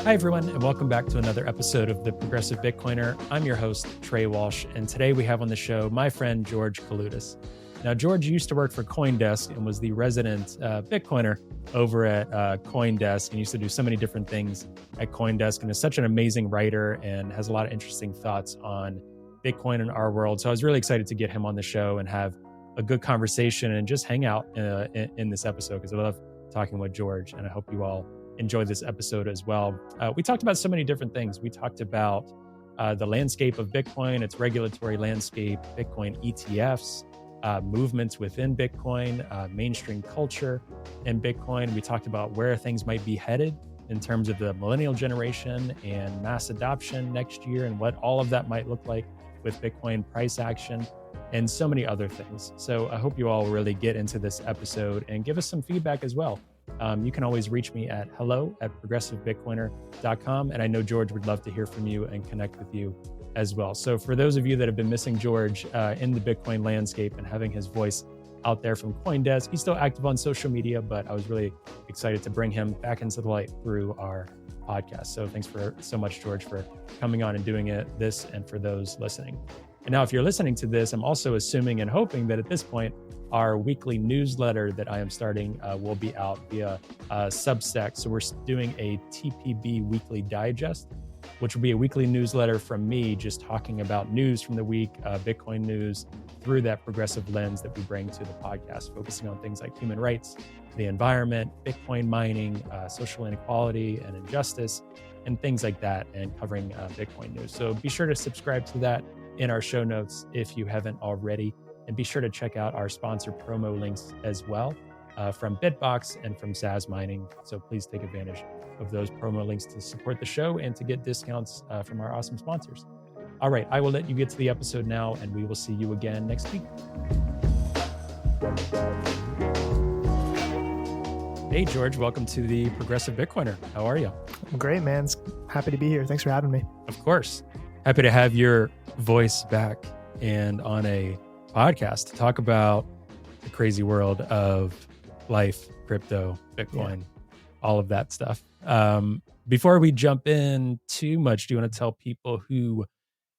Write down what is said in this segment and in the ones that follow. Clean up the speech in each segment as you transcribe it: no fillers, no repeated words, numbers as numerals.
Hi, everyone, and welcome back to another episode of The Progressive Bitcoiner. I'm your host, Trey Walsh, and today we have on the show my friend, George Kaloudis. Now, George used to work for CoinDesk and was the resident Bitcoiner over at CoinDesk and used to do so many different things at CoinDesk and is such an amazing writer and has a lot of interesting thoughts on Bitcoin in our world. So I was really excited to get him on the show and have a good conversation and just hang out in this episode because I love talking with George, and I hope you all enjoy this episode as well. We talked about so many different things. We talked about the landscape of Bitcoin, its regulatory landscape, Bitcoin ETFs, movements within Bitcoin, mainstream culture in Bitcoin. We talked about where things might be headed in terms of the millennial generation and mass adoption next year and what all of that might look like with Bitcoin price action and so many other things. So I hope you all really get into this episode and give us some feedback as well. You can always reach me at hello@progressivebitcoiner.com. And I know George would love to hear from you and connect with you as well. So for those of you that have been missing George in the Bitcoin landscape and having his voice out there from CoinDesk, he's still active on social media, but I was really excited to bring him back into the light through our podcast. So thanks so much, George, for coming on and doing this and for those listening. And now, if you're listening to this, I'm also assuming and hoping that at this point, our weekly newsletter that I am starting will be out via Substack. So we're doing a TPB weekly digest, which will be a weekly newsletter from me just talking about news from the week, Bitcoin news, through that progressive lens that we bring to the podcast, focusing on things like human rights, the environment, Bitcoin mining, social inequality and injustice, and things like that, and covering Bitcoin news. So be sure to subscribe to that in our show notes if you haven't already. And be sure to check out our sponsor promo links as well from Bitbox and from Saz Mining. So please take advantage of those promo links to support the show and to get discounts from our awesome sponsors. All right, I will let you get to the episode now, and we will see you again next week. Hey, George, welcome to the Progressive Bitcoiner. How are you? I'm great, man. Happy to be here. Thanks for having me. Of course. Happy to have your voice back and on a podcast to talk about the crazy world of life, crypto, Bitcoin, all of that stuff. Before we jump in too much, do you want to tell people who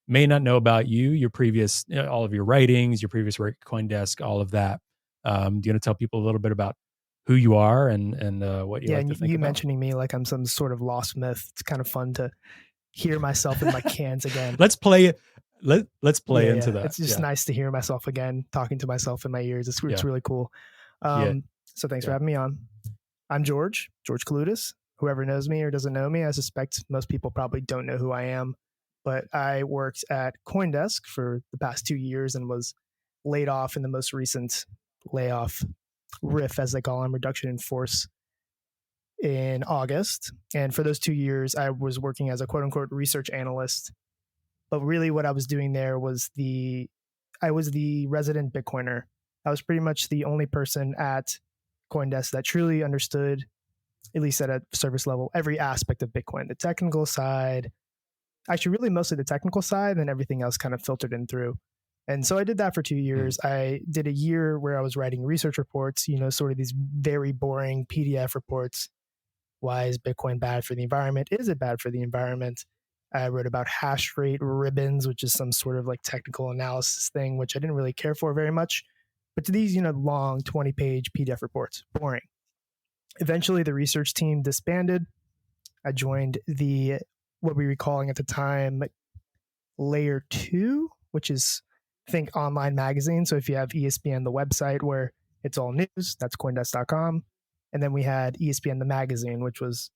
may not know about you, your previous, all of your writings, your previous work at CoinDesk, all of that? Do you want to tell people a little bit about who you are and what you like to think you about? mentioning me like I'm some sort of lost myth. It's kind of fun to hear myself in my cans again. Let's play it. Let's play into that. It's just nice to hear myself again, talking to myself in my ears. It's really cool. So thanks for having me on. I'm George Kaloudis. Whoever knows me or doesn't know me, I suspect most people probably don't know who I am. But I worked at CoinDesk for the past 2 years and was laid off in the most recent layoff, RIF as they call them, reduction in force, in August. And for those 2 years, I was working as a quote unquote research analyst. But really what I was doing there was I was the resident Bitcoiner. I was pretty much the only person at CoinDesk that truly understood, at least at a surface level, every aspect of Bitcoin, the technical side, actually really mostly the technical side, and everything else kind of filtered in through. And so I did that for 2 years. I did a year where I was writing research reports, sort of these very boring PDF reports. Why is Bitcoin bad for the environment? Is it bad for the environment? I wrote about hash rate ribbons, which is some sort of like technical analysis thing, which I didn't really care for very much. But to these, long 20-page PDF reports, boring. Eventually, the research team disbanded. I joined what we were calling at the time Layer 2, which is, think, online magazine. So if you have ESPN, the website where it's all news, that's CoinDesk.com. And then we had ESPN, the magazine, which was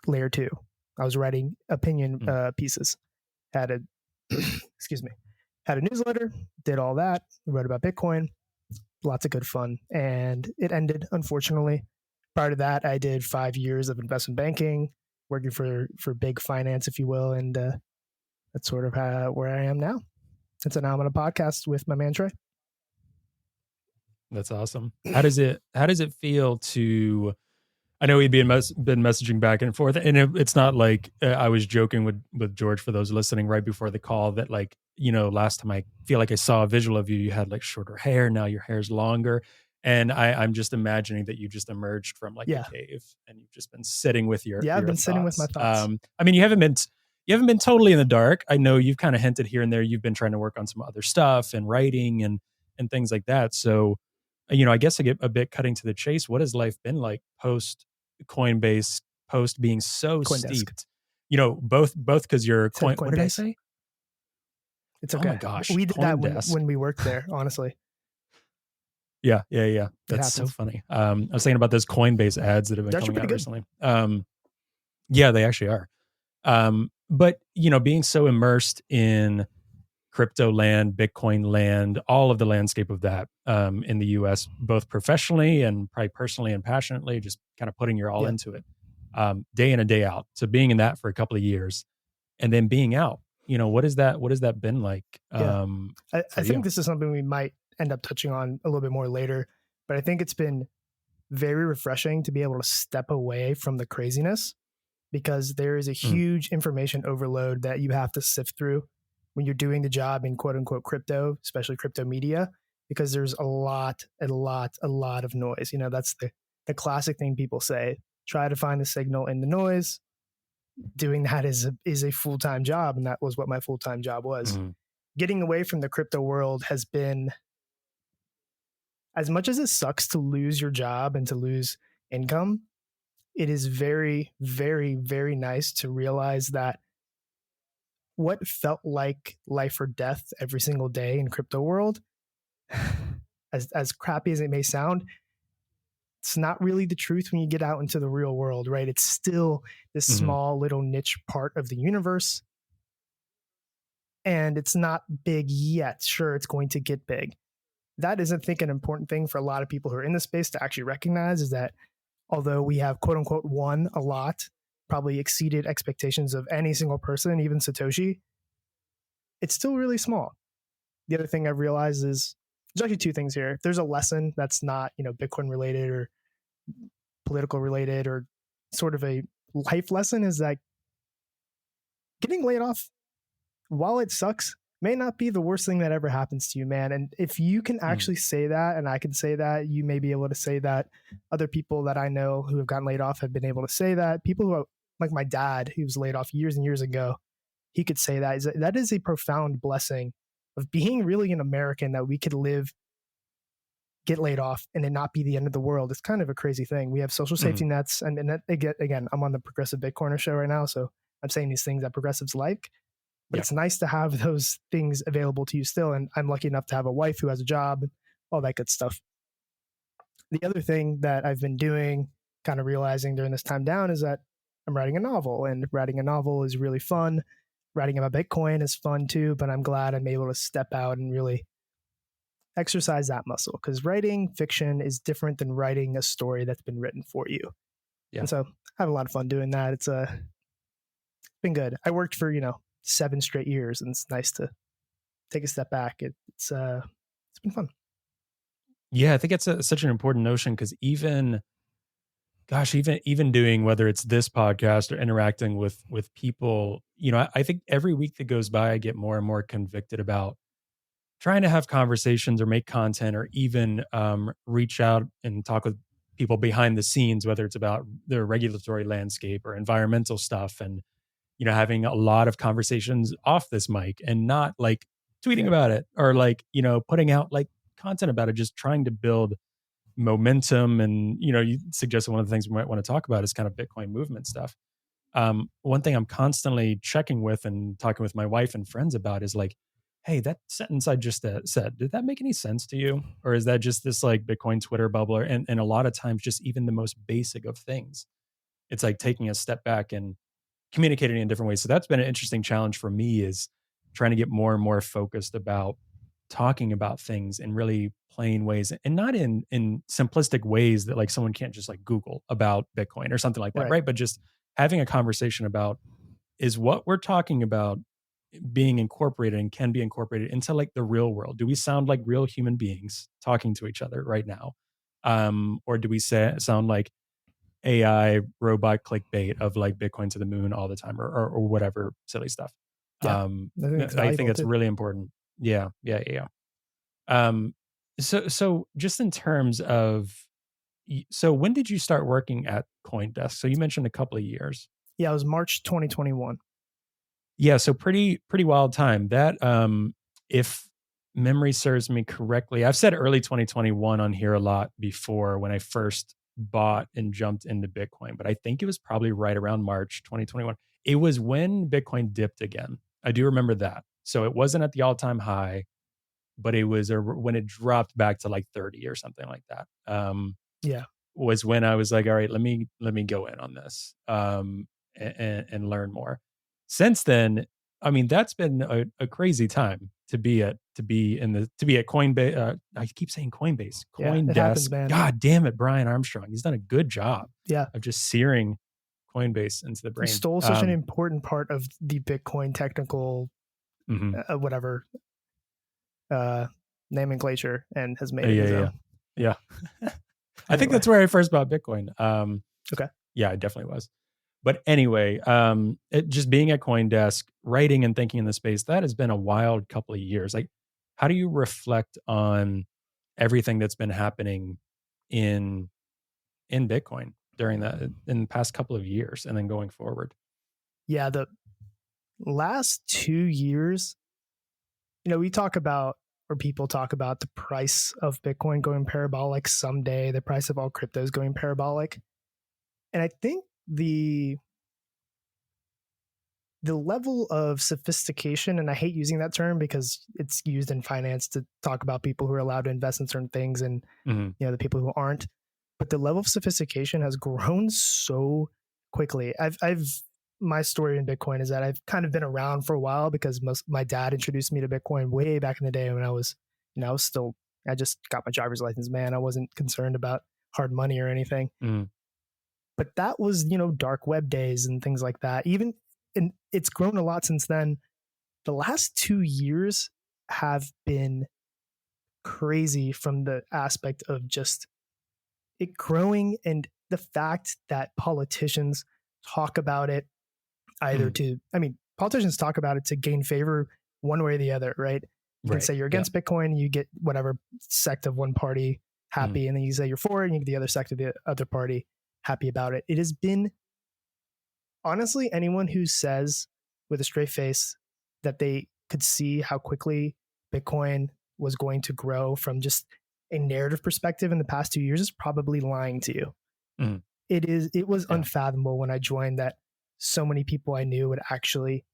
Layer 2. I was writing opinion pieces, had a newsletter, did all that, wrote about Bitcoin, lots of good fun. And it ended, unfortunately. Prior to that, I did 5 years of investment banking, working for big finance, if you will. And that's sort of where I am now. And so now I'm on a podcast with my man, Trey. That's awesome. How does it feel to, I know we've been messaging back and forth, and it's not like I was joking with George, for those listening, right before the call, that last time I feel like I saw a visual of you, you had like shorter hair. Now your hair's longer. And I'm just imagining that you just emerged from like Yeah. a cave and you've just been sitting with your I've been thoughts. sitting with my thoughts. I mean, you haven't been totally in the dark. I know you've kind of hinted here and there. You've been trying to work on some other stuff and writing and things like that. So, I guess I get a bit cutting to the chase. What has life been like post Coinbase, post being so CoinDesk. steeped? Both because you're Coin. What did I say? It's okay. Oh my gosh, we did that CoinDesk. when we worked there. Honestly. Yeah. That's so funny. I was thinking about those Coinbase ads that have been coming out recently. Yeah, they actually are. But being so immersed in crypto land, Bitcoin land, all of the landscape of that in the US, both professionally and probably personally and passionately, just kind of putting your all into it, day in and day out. So being in that for a couple of years and then being out, what has that been like? I think this is something we might end up touching on a little bit more later, but I think it's been very refreshing to be able to step away from the craziness, because there is a huge information overload that you have to sift through when you're doing the job in quote unquote crypto, especially crypto media, because there's a lot of noise. That's the classic thing people say: try to find the signal in the noise. Doing that is a full-time job, and that was what my full-time job was. Getting away from the crypto world has been, as much as it sucks to lose your job and to lose income, it is very, very, very nice to realize that what felt like life or death every single day in crypto world, as crappy as it may sound, it's not really the truth when you get out into the real world, right? It's still this small little niche part of the universe. And it's not big yet. Sure, it's going to get big. That is, I think, an important thing for a lot of people who are in the space to actually recognize, is that although we have quote unquote won a lot, probably exceeded expectations of any single person, even Satoshi, it's still really small. The other thing I've realized is there's actually two things here. There's a lesson that's not, Bitcoin related or political related, or sort of a life lesson, is that getting laid off, while it sucks, may not be the worst thing that ever happens to you, man. And if you can actually say that, and I can say that, you may be able to say that. Other people that I know who have gotten laid off have been able to say that. People who, like my dad, who was laid off years and years ago, he could say that. That is a profound blessing of being really an American, that we could live, get laid off, and it not be the end of the world. It's kind of a crazy thing. We have social safety nets. And that, again, I'm on the Progressive Bitcoiner show right now, so I'm saying these things that progressives like. But it's nice to have those things available to you still. And I'm lucky enough to have a wife who has a job, all that good stuff. The other thing that I've been doing, kind of realizing during this time down, is that I'm writing a novel, and writing a novel is really fun. Writing about Bitcoin is fun too, but I'm glad I'm able to step out and really exercise that muscle, because writing fiction is different than writing a story that's been written for you. And so I have a lot of fun doing that. It's been good. I worked for, 7 straight years, and it's nice to take a step back. It's been fun. Yeah, I think it's such an important notion, because even doing, whether it's this podcast or interacting with people, I think every week that goes by, I get more and more convicted about trying to have conversations or make content, or even reach out and talk with people behind the scenes, whether it's about the regulatory landscape or environmental stuff, and having a lot of conversations off this mic, and not like tweeting about it, or like, putting out like content about it, just trying to build momentum. And, you suggested one of the things we might want to talk about is kind of Bitcoin movement stuff. One thing I'm constantly checking with and talking with my wife and friends about is like, hey, that sentence I just said, did that make any sense to you? Or is that just this like Bitcoin Twitter bubble? And a lot of times, just even the most basic of things, it's like taking a step back and communicating in different ways. So that's been an interesting challenge for me, is trying to get more and more focused about talking about things in really plain ways, and not in simplistic ways that like someone can't just like Google about Bitcoin or something like that, right? But just having a conversation about, is what we're talking about being incorporated and can be incorporated into like the real world? Do we sound like real human beings talking to each other right now? Or do we sound like AI robot clickbait of like Bitcoin to the moon all the time, or whatever silly stuff? I think it's really important. Yeah. So just in terms of, so when did you start working at CoinDesk? So you mentioned a couple of years. Yeah, it was March 2021. Yeah, so pretty wild time. That if memory serves me correctly, I've said early 2021 on here a lot before when I first bought and jumped into Bitcoin, but I think it was probably right around March 2021. It was when Bitcoin dipped again. I do remember that. So it wasn't at the all-time high, but it was when it dropped back to like 30 or something like that. Yeah. Was when I was like, all right, let me go in on this, and learn more. Since then, I mean, that's been a crazy time to be at Coinbase. I keep saying Coinbase, Yeah, it happens, CoinDesk. man. God damn it, Brian Armstrong. He's done a good job. Yeah. Of just searing Coinbase into the brain. He stole such an important part of the Bitcoin technical, whatever, nomenclature, and has made it his own. Yeah. I think that's where I first bought Bitcoin. Okay. Yeah, it definitely was. But anyway, just being at CoinDesk, writing and thinking in the space, that has been a wild couple of years. Like, how do you reflect on everything that's been happening in Bitcoin during in the past couple of years and then going forward? Yeah, the last 2 years, we talk about, or people talk about, the price of Bitcoin going parabolic someday, the price of all cryptos going parabolic. And I think the level of sophistication, and I hate using that term because it's used in finance to talk about people who are allowed to invest in certain things and the people who aren't, but the level of sophistication has grown so quickly. My story in Bitcoin is that I've kind of been around for a while because my dad introduced me to Bitcoin way back in the day when I was I just got my driver's license, man. I wasn't concerned about hard money or anything. But that was, dark web days and things like that. And it's grown a lot since then. The last 2 years have been crazy from the aspect of just it growing, and the fact that politicians talk about it either politicians talk about it to gain favor one way or the other, right? You can say you're against Bitcoin, you get whatever sect of one party happy, and then you say you're for it, and you get the other sect of the other party happy about it. It has been, honestly, anyone who says with a straight face that they could see how quickly Bitcoin was going to grow from just a narrative perspective in the past 2 years is probably lying to you. It was unfathomable when I joined that so many people I knew would actually,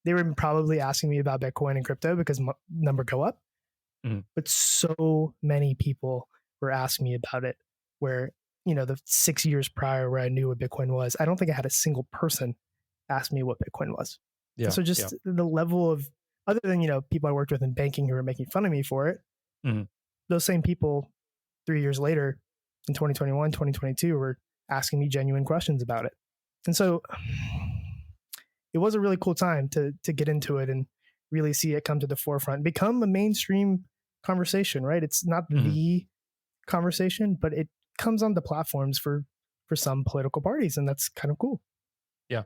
they were probably asking me about Bitcoin and crypto because number go up, but so many people were asking me about it, where, the 6 years prior where I knew what Bitcoin was, I don't think I had a single person ask me what Bitcoin was. Yeah. So just the level of, other than, people I worked with in banking who were making fun of me for it, those same people 3 years later in 2021, 2022 were asking me genuine questions about it. And so it was a really cool time to get into it and really see it come to the forefront, become a mainstream conversation, right? It's not the conversation, but it comes on the platforms for some political parties, and that's kind of cool. Yeah.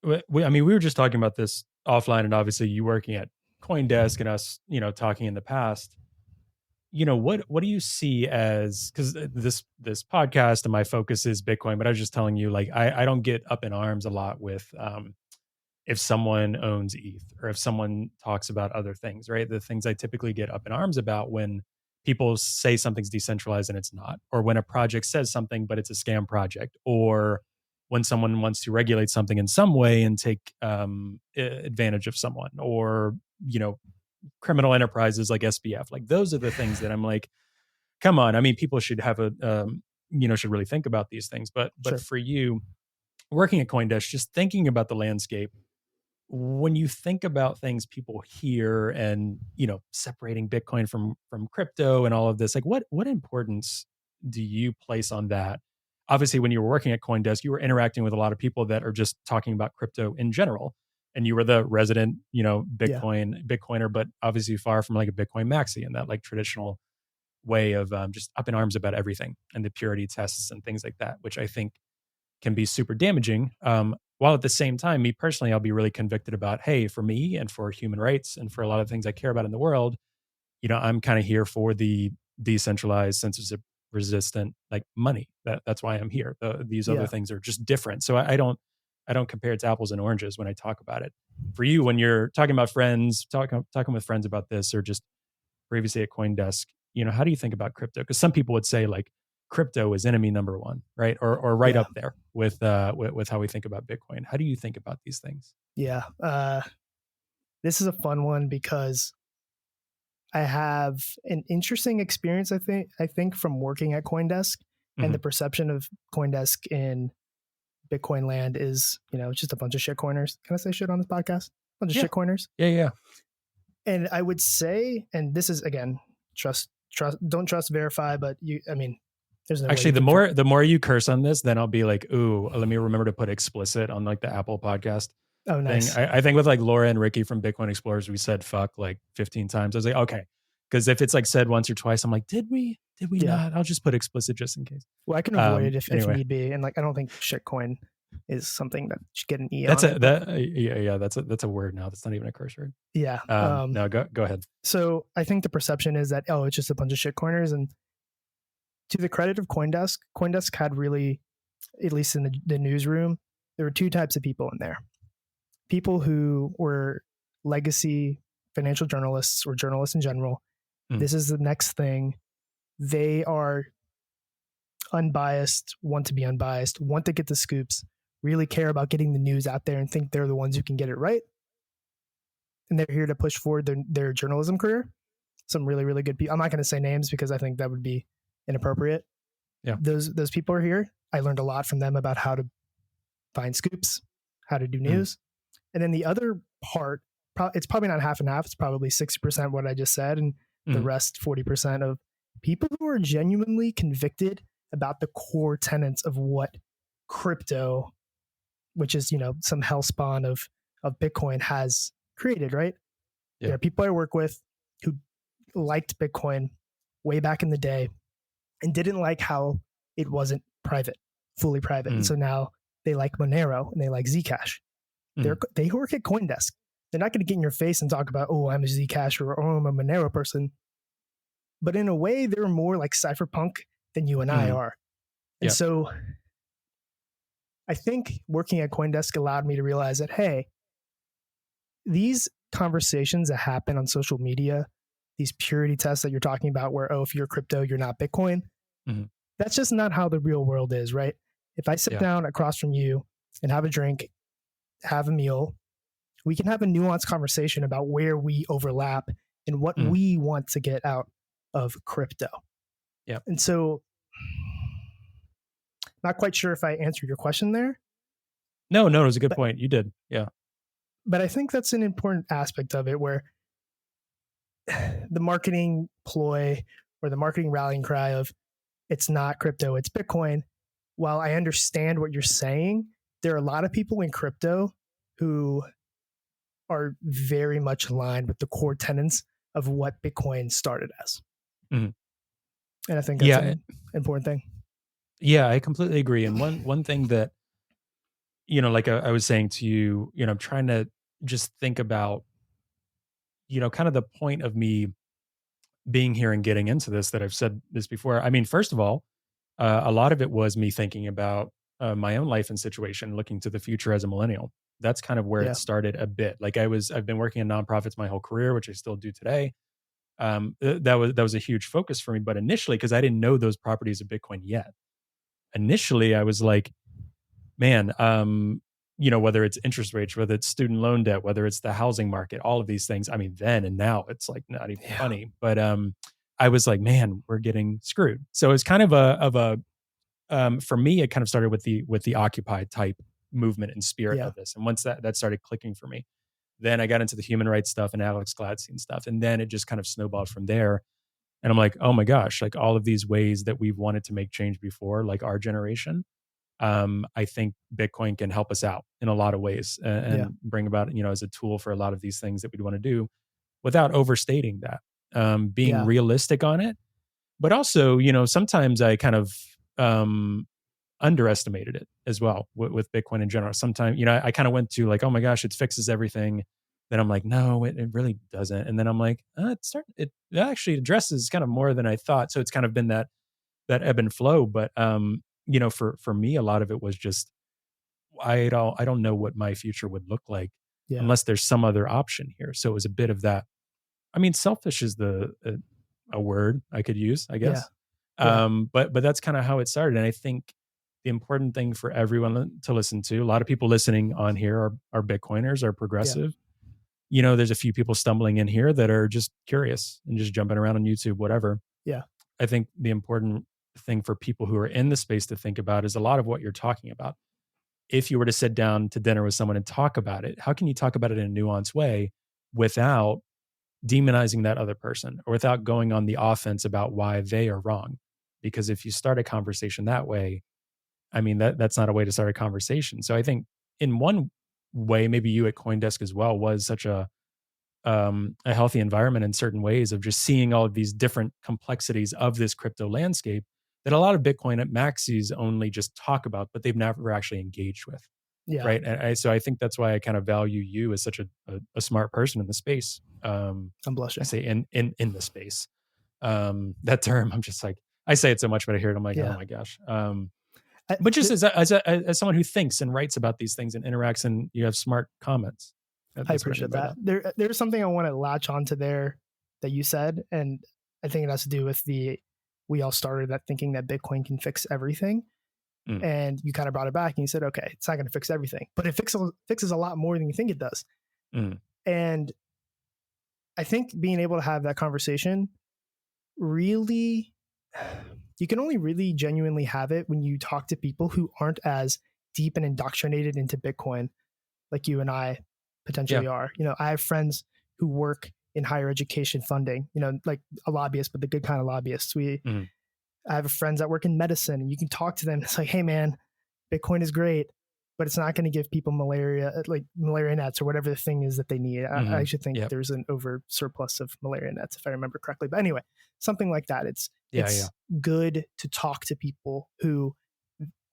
I mean, we were just talking about this offline, and obviously you working at CoinDesk and us, talking in the past. What do you see as, because this podcast and my focus is Bitcoin, but I was just telling you, like, I don't get up in arms a lot with if someone owns ETH or if someone talks about other things, right? The things I typically get up in arms about when people say something's decentralized and it's not, or when a project says something but it's a scam project, or when someone wants to regulate something in some way and take advantage of someone, or criminal enterprises like SBF. Like, those are the things that I'm like, come on. I mean, people should have should really think about these things. But Sure. For you, working at CoinDesk, just thinking about the landscape, when you think about things people hear and, separating Bitcoin from crypto and all of this, like, what importance do you place on that? Obviously, when you were working at CoinDesk, you were interacting with a lot of people that are just talking about crypto in general. And you were the resident, Bitcoiner, but obviously far from like a Bitcoin maxi and that like traditional way of just up in arms about everything and the purity tests and things like that, which I think can be super damaging. While at the same time, me personally, I'll be really convicted about, hey, for me and for human rights and for a lot of things I care about in the world, I'm kind of here for the decentralized, censorship resistant, like money. That's why I'm here. These other things are just different. So I don't compare it to apples and oranges when I talk about it. For you, when you're talking about friends, talking with friends about this, or just previously at CoinDesk, how do you think about crypto? Because some people would say like crypto is enemy number one, right? Or right up there with how we think about Bitcoin. How do you think about these things? Yeah. This is a fun one because I have an interesting experience, I think from working at CoinDesk, and the perception of CoinDesk in Bitcoin land is, just a bunch of shitcoiners. Can I say shit on this podcast? A bunch of shitcoiners. Yeah. And I would say, and this is again, don't trust, verify, but there's no actually the more you curse on this, then I'll be like, ooh, let me remember to put explicit on like the Apple podcast. Oh, nice. I think with like Laura and Ricky from Bitcoin Explorers, we said fuck like 15 times. I was like, okay. Because if it's like said once or twice, I'm like, did we not? I'll just put explicit just in case. Well, I can avoid it if need be. And like, I don't think shitcoin is something that should get an E that's on that's a word now. That's not even a curse word. Yeah. No, go ahead. So I think the perception is that, it's just a bunch of shitcoiners. And to the credit of CoinDesk had really, at least in the newsroom, there were two types of people in there. People who were legacy financial journalists or journalists in general. This is the next thing. They are unbiased, want to be unbiased, want to get the scoops, really care about getting the news out there and think they're the ones who can get it right. And they're here to push forward their journalism career. Some really, really good people. I'm not going to say names because I think that would be inappropriate. Yeah. Those people are here. I learned a lot from them about how to find scoops, how to do news. And then the other part, it's probably not half and half. It's probably 60% what I just said. And the rest, 40% of people who are genuinely convicted about the core tenets of what crypto, which is, some hellspawn of Bitcoin, has created, right? Yeah. There are people I work with who liked Bitcoin way back in the day and didn't like how it wasn't fully private. And so now they like Monero and they like Zcash. They work at CoinDesk. They're not going to get in your face and talk about, I'm a Zcash or I'm a Monero person. But in a way, they're more like cypherpunk than you and I are. And so I think working at CoinDesk allowed me to realize that, hey, these conversations that happen on social media, these purity tests that you're talking about where, if you're crypto, you're not Bitcoin, that's just not how the real world is, right? If I sit down across from you and have a drink, have a meal, we can have a nuanced conversation about where we overlap and what we want to get out of crypto. Yeah. And so, not quite sure if I answered your question there. No, it was a good point. You did. Yeah. But I think that's an important aspect of it, where the marketing ploy or the marketing rallying cry of it's not crypto, it's Bitcoin. While I understand what you're saying, there are a lot of people in crypto who are very much aligned with the core tenets of what Bitcoin started as. And I think that's an important thing. Yeah, I completely agree. And one thing that, like I was saying to you, I'm trying to just think about, kind of the point of me being here and getting into this, that I've said this before. I mean, first of all, a lot of it was me thinking about my own life and situation, looking to the future as a millennial. That's kind of where it started a bit. Like I've been working in nonprofits my whole career, which I still do today. That was a huge focus for me. But initially, because I didn't know those properties of Bitcoin yet, initially I was like, man, whether it's interest rates, whether it's student loan debt, whether it's the housing market, all of these things. I mean, then and now it's like not even funny. But I was like, man, we're getting screwed. So it's kind of for me, it kind of started with the Occupy type movement and spirit of this. And once that started clicking for me, then I got into the human rights stuff and Alex Gladstein stuff. And then it just kind of snowballed from there. And I'm like, oh my gosh, like all of these ways that we've wanted to make change before, like our generation, I think Bitcoin can help us out in a lot of ways and bring about, as a tool for a lot of these things that we'd want to do without overstating that, being realistic on it. But also, sometimes I kind of underestimated it as well with Bitcoin in general. Sometimes, I kind of went to like, oh my gosh, it fixes everything. Then I'm like, no, it really doesn't. And then I'm like, it actually addresses kind of more than I thought. So it's kind of been that ebb and flow. But for me, a lot of it was just I don't know what my future would look like Yeah. unless there's some other option here. So it was a bit of that. I mean, selfish is a word I could use, I Yeah. guess. Yeah. But that's kind of how it started. And I think the important thing for everyone to listen to, a lot of people listening on here are Bitcoiners, are Yeah. progressive. There's a few people stumbling in here that are just curious and just jumping around on YouTube, whatever. Yeah. I think the important thing for people who are in the space to think about is a lot of what you're talking about. If you were to sit down to dinner with someone and talk about it, how can you talk about it in a nuanced way without demonizing that other person or without going on the offense about why they are wrong? Because if you start a conversation that way, I mean, that's not a way to start a conversation. So I think in one way, maybe you at CoinDesk as well was such a healthy environment in certain ways of just seeing all of these different complexities of this crypto landscape that a lot of Bitcoin at maxis only just talk about, but they've never actually engaged with. Yeah. Right. So I think that's why I kind of value you as such a smart person in the space. I'm blushing. I say in the space. That term, I'm just like, I say it so much, but I hear it, I'm like, Yeah. oh my gosh. But just as someone who thinks and writes about these things and interacts, and you have smart comments. I appreciate that. There's something I want to latch onto there that you said, and I think it has to do with we all started that thinking that Bitcoin can fix everything. And you kind of brought it back and you said, okay, it's not going to fix everything, but it fixes a lot more than you think it does. And I think being able to have that conversation really, you can only really genuinely have it when you talk to people who aren't as deep and indoctrinated into Bitcoin like you and I potentially are. I have friends who work in higher education funding, like a lobbyist, but the good kind of lobbyists. I have friends that work in medicine, and you can talk to them. It's like, hey man, Bitcoin is great, but it's not going to give people malaria nets or whatever the thing is that they need. I actually think there's an over surplus of malaria nets, if I remember correctly. But anyway, something like that. It's good to talk to people who,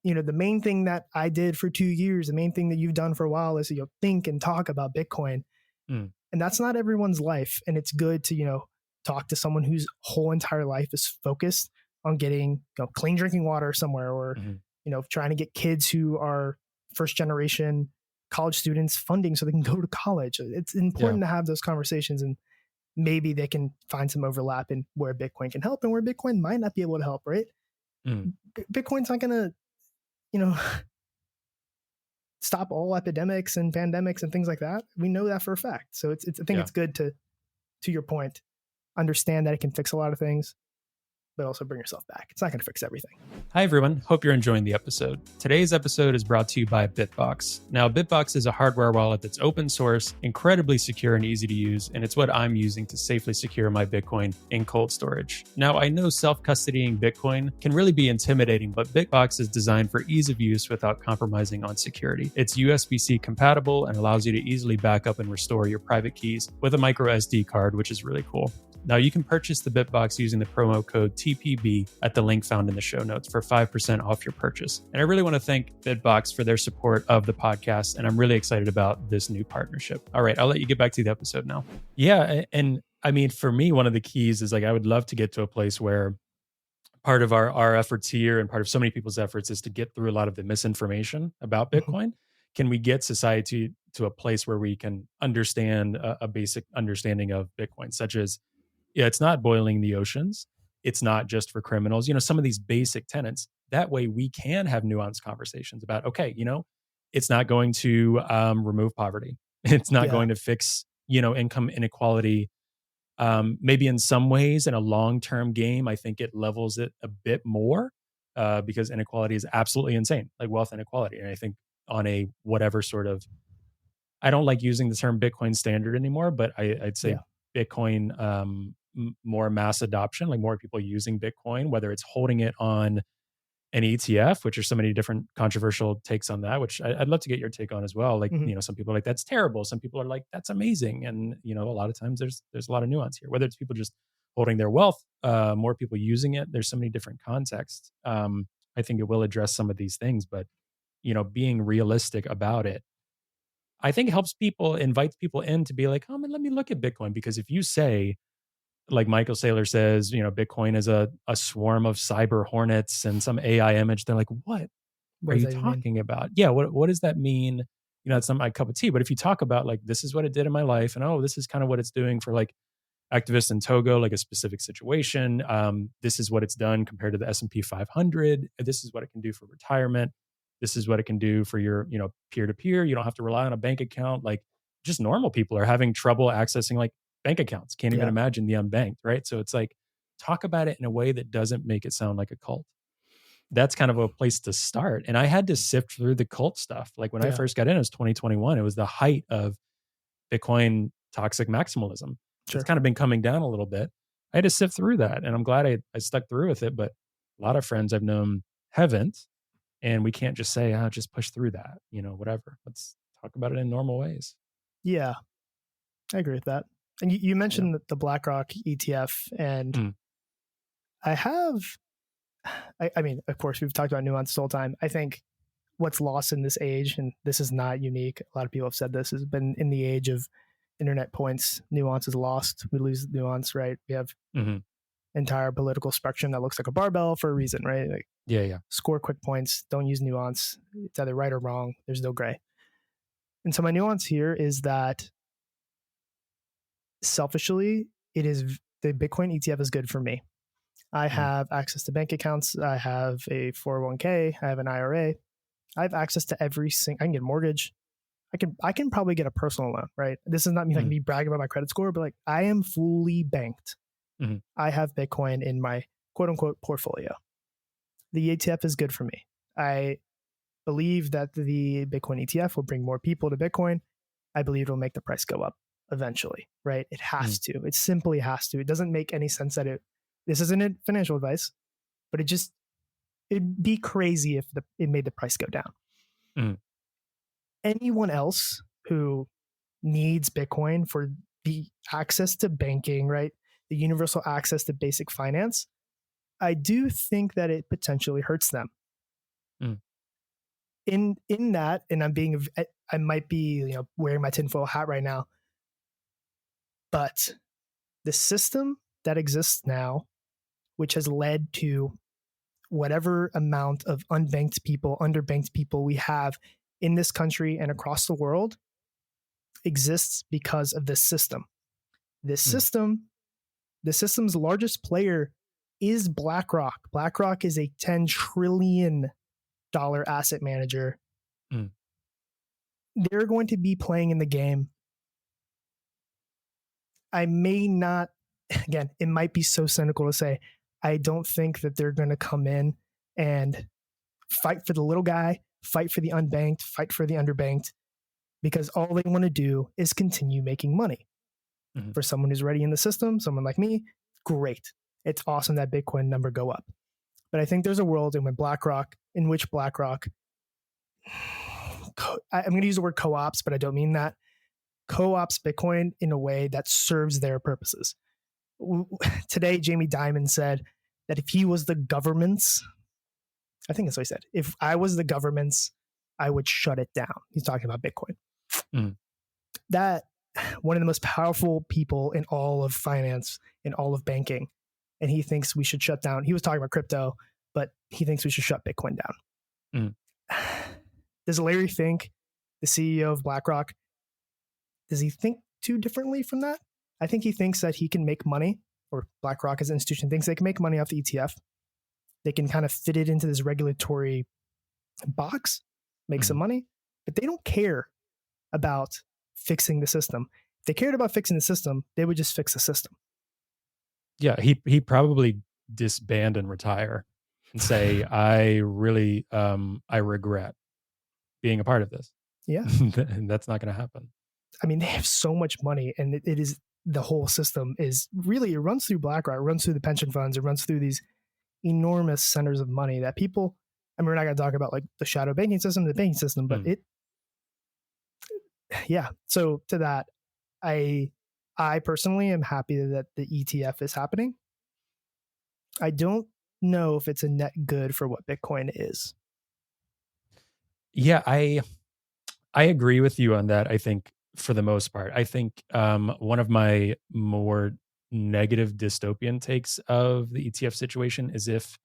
the main thing that I did for 2 years, the main thing that you've done for a while is think and talk about Bitcoin. And that's not everyone's life. And it's good to, talk to someone whose whole entire life is focused on getting clean drinking water somewhere, or trying to get kids who are first generation college students funding so they can go to college. It's important to have those conversations, and maybe they can find some overlap in where Bitcoin can help and where Bitcoin might not be able to help, right? Bitcoin's not going to stop all epidemics and pandemics and things like that. We know that for a fact. So I think it's good to your point, understand that it can fix a lot of things, but also bring yourself back. It's not going to fix everything. Hi, everyone. Hope you're enjoying the episode. Today's episode is brought to you by Bitbox. Now, Bitbox is a hardware wallet that's open source, incredibly secure and easy to use, and it's what I'm using to safely secure my Bitcoin in cold storage. Now, I know self-custodying Bitcoin can really be intimidating, but Bitbox is designed for ease of use without compromising on security. It's USB-C compatible and allows you to easily back up and restore your private keys with a micro SD card, which is really cool. Now, you can purchase the Bitbox using the promo code TPB at the link found in the show notes for 5% off your purchase. And I really want to thank Bitbox for their support of the podcast, and I'm really excited about this new partnership. All right, I'll let you get back to the episode now. Yeah, and I mean, for me, one of the keys is I would love to get to a place where part of our efforts here and part of so many people's efforts is to get through a lot of the misinformation about Bitcoin. Can we get society to a place where we can understand a basic understanding of Bitcoin, such as it's not boiling the oceans. It's not just for criminals. Some of these basic tenets. That way we can have nuanced conversations about, okay, it's not going to remove poverty. It's not going to fix, income inequality. Maybe in some ways in a long-term game, I think it levels it a bit more because inequality is absolutely insane, like wealth inequality. And I think on a whatever sort of, I don't like using the term Bitcoin standard anymore, but I'd say Bitcoin more mass adoption, like more people using Bitcoin, whether it's holding it on an ETF, which are so many different controversial takes on that, which I'd love to get your take on as well. Like, some people are like, that's terrible. Some people are like, that's amazing. And, a lot of times there's a lot of nuance here, whether it's people just holding their wealth, more people using it. There's so many different contexts. I think it will address some of these things, but, being realistic about it. I think it helps people, invites people in to be like, oh, man, let me look at Bitcoin. Because if you say, like Michael Saylor says, Bitcoin is a swarm of cyber hornets and some AI image, they're like, what What are does you that even mean? talking about? Yeah, what does that mean? It's not my cup of tea. But if you talk about like, this is what it did in my life, and oh, this is kind of what it's doing for like activists in Togo, like a specific situation. This is what it's done compared to the S&P 500. This is what it can do for retirement. This is what it can do for your, peer to peer. You don't have to rely on a bank account. Like just normal people are having trouble accessing like bank accounts. Can't even Yeah. imagine the unbanked, right? So it's like, talk about it in a way that doesn't make it sound like a cult. That's kind of a place to start. And I had to sift through the cult stuff. Like when I Yeah. first got in, it was 2021. It was the height of Bitcoin toxic maximalism. Sure. It's kind of been coming down a little bit. I had to sift through that, and I'm glad I stuck through with it. But a lot of friends I've known haven't, and we can't just say, just push through that, whatever. Let's talk about it in normal ways. Yeah, I agree with that. And you Yeah. mentioned the BlackRock ETF, and I mean, of course, we've talked about nuance the whole time. I think what's lost in this age, and this is not unique, a lot of people have said this, has been in the age of internet points, nuance is lost. We lose nuance, right? We have entire political spectrum that looks like a barbell for a reason, right? Like, Yeah. score quick points, don't use nuance. It's either right or wrong. There's no gray. And so my nuance here is that selfishly, it is the Bitcoin ETF is good for me. I have access to bank accounts. I have a 401k. I have an IRA. I have access to every single. I can get a mortgage. I can probably get a personal loan. Right. This is not me like me bragging about my credit score, but like I am fully banked. I have Bitcoin in my quote unquote portfolio. The ETF is good for me. I believe that the Bitcoin ETF will bring more people to Bitcoin. I believe it'll make the price go up eventually. Right. It has to. It simply has to. It doesn't make any sense that this isn't financial advice, but it'd be crazy if it made the price go down. Anyone else who needs Bitcoin for the access to banking, right? The universal access to basic finance, I do think that it potentially hurts them. In that, and I might be wearing my tinfoil hat right now, but the system that exists now, which has led to whatever amount of unbanked people, underbanked people we have in this country and across the world, exists because of this system. This system, the system's largest player is BlackRock. BlackRock is a $10 trillion asset manager. They're going to be playing in the game. I may not, again, it might be so cynical to say, I don't think that they're going to come in and fight for the little guy, fight for the unbanked, fight for the underbanked, because all they want to do is continue making money. For someone who's already in the system, someone like me, great. It's awesome that Bitcoin number go up. But I think there's a world in which BlackRock, I'm going to use the word co-ops, but I don't mean that, co-ops Bitcoin in a way that serves their purposes. Today, Jamie Dimon said that if he was the government's, I think that's what he said, if I was the government's, I would shut it down. He's talking about Bitcoin. That one of the most powerful people in all of finance, in all of banking, and he thinks we should shut down. He was talking about crypto, but he thinks we should shut Bitcoin down. Does Larry Fink, the CEO of BlackRock, does he think too differently from that? I think he thinks that he can make money, or BlackRock as an institution thinks they can make money off the ETF. They can kind of fit it into this regulatory box, make some money, but they don't care about fixing the system. If they cared about fixing the system, they would just fix the system. Yeah, he probably disband and retire and say, I really, I regret being a part of this. Yeah. And that's not going to happen. I mean, they have so much money, and it is, the whole system is really, it runs through BlackRock, it runs through the pension funds, it runs through these enormous centers of money that people, I mean, we're not going to talk about like the shadow banking system, the banking system, but yeah. So to that, I personally am happy that the ETF is happening. I don't know if it's a net good for what Bitcoin is. Yeah, I agree with you on that. I think for the most part, I think one of my more negative dystopian takes of the ETF situation is if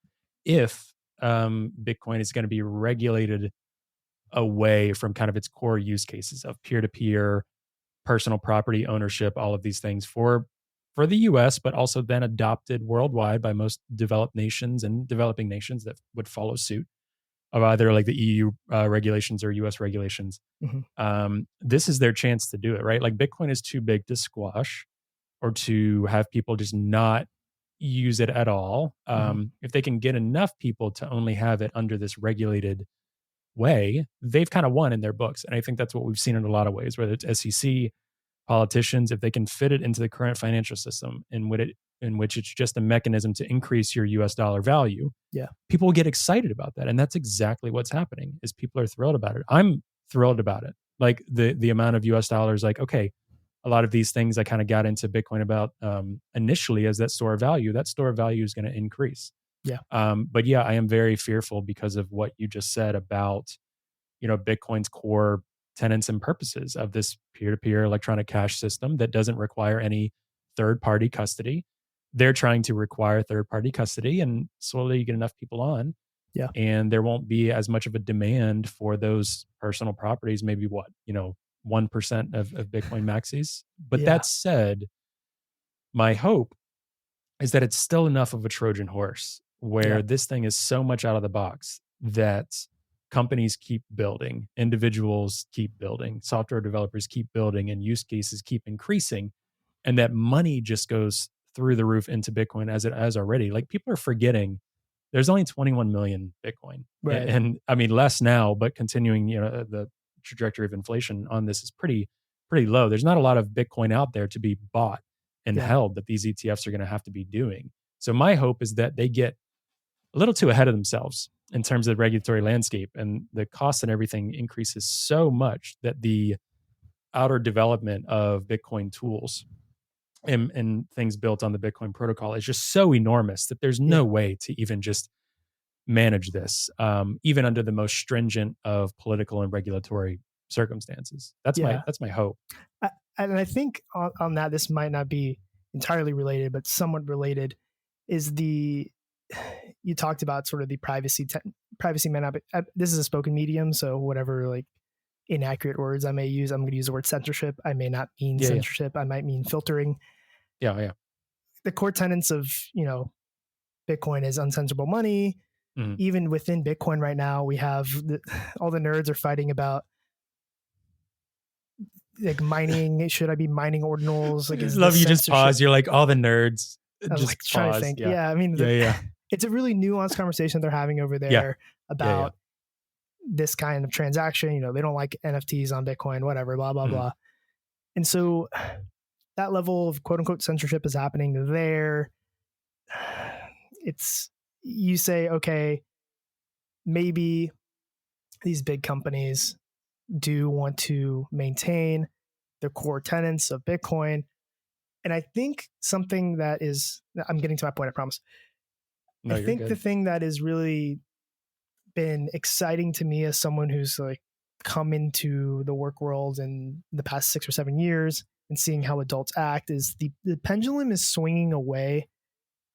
Bitcoin is going to be regulated away from kind of its core use cases of peer-to-peer, personal property ownership, all of these things for the US, but also then adopted worldwide by most developed nations and developing nations that would follow suit of either like the EU regulations or US regulations. This is their chance to do it, right? Like Bitcoin is too big to squash or to have people just not use it at all. If they can get enough people to only have it under this regulated way, they've kind of won in their books. And I think that's what we've seen in a lot of ways, whether it's SEC, politicians, if they can fit it into the current financial system in which it's just a mechanism to increase your US dollar value, people will get excited about that. And that's exactly what's happening is people are thrilled about it. I'm thrilled about it. Like the amount of US dollars, like, okay, a lot of these things I kind of got into Bitcoin about initially as that store of value is going to increase. But yeah, I am very fearful because of what you just said about, Bitcoin's core tenets and purposes of this peer-to-peer electronic cash system that doesn't require any third-party custody. They're trying to require third-party custody, and slowly you get enough people on, and there won't be as much of a demand for those personal properties. Maybe 1% of Bitcoin maxis. But that said, my hope is that it's still enough of a Trojan horse where this thing is so much out of the box that companies keep building, individuals keep building, software developers keep building, and use cases keep increasing, and that money just goes through the roof into Bitcoin as it has already. Like people are forgetting there's only 21 million Bitcoin. Right. And I mean, less now, but continuing, the trajectory of inflation on this is pretty low. There's not a lot of Bitcoin out there to be bought and held that these ETFs are going to have to be doing. So my hope is that they get a little too ahead of themselves in terms of the regulatory landscape, and the cost and everything increases so much that the outer development of Bitcoin tools and things built on the Bitcoin protocol is just so enormous that there's no way to even just manage this, even under the most stringent of political and regulatory circumstances. That's my hope. And I think on that, this might not be entirely related, but somewhat related, is you talked about sort of the privacy may not be, this is a spoken medium, so whatever like inaccurate words I may use, I'm going to use the word censorship. I may not mean censorship. I might mean filtering. The core tenets of, Bitcoin is uncensorable money. Even within Bitcoin right now, we have all the nerds are fighting about like mining. Should I be mining ordinals? Like, I just love you just pause. You're like, all the nerds. I was just like trying to think. Yeah, I mean, it's a really nuanced conversation they're having over there about this kind of transaction. They don't like NFTs on Bitcoin, whatever, blah, blah, blah. And so that level of quote unquote censorship is happening there. You say, okay, maybe these big companies do want to maintain the core tenets of Bitcoin. And I think something that is, I'm getting to my point, I promise. No, I think good. The thing that has really been exciting to me as someone who's like come into the work world in the past 6 or 7 years and seeing how adults act is the pendulum is swinging away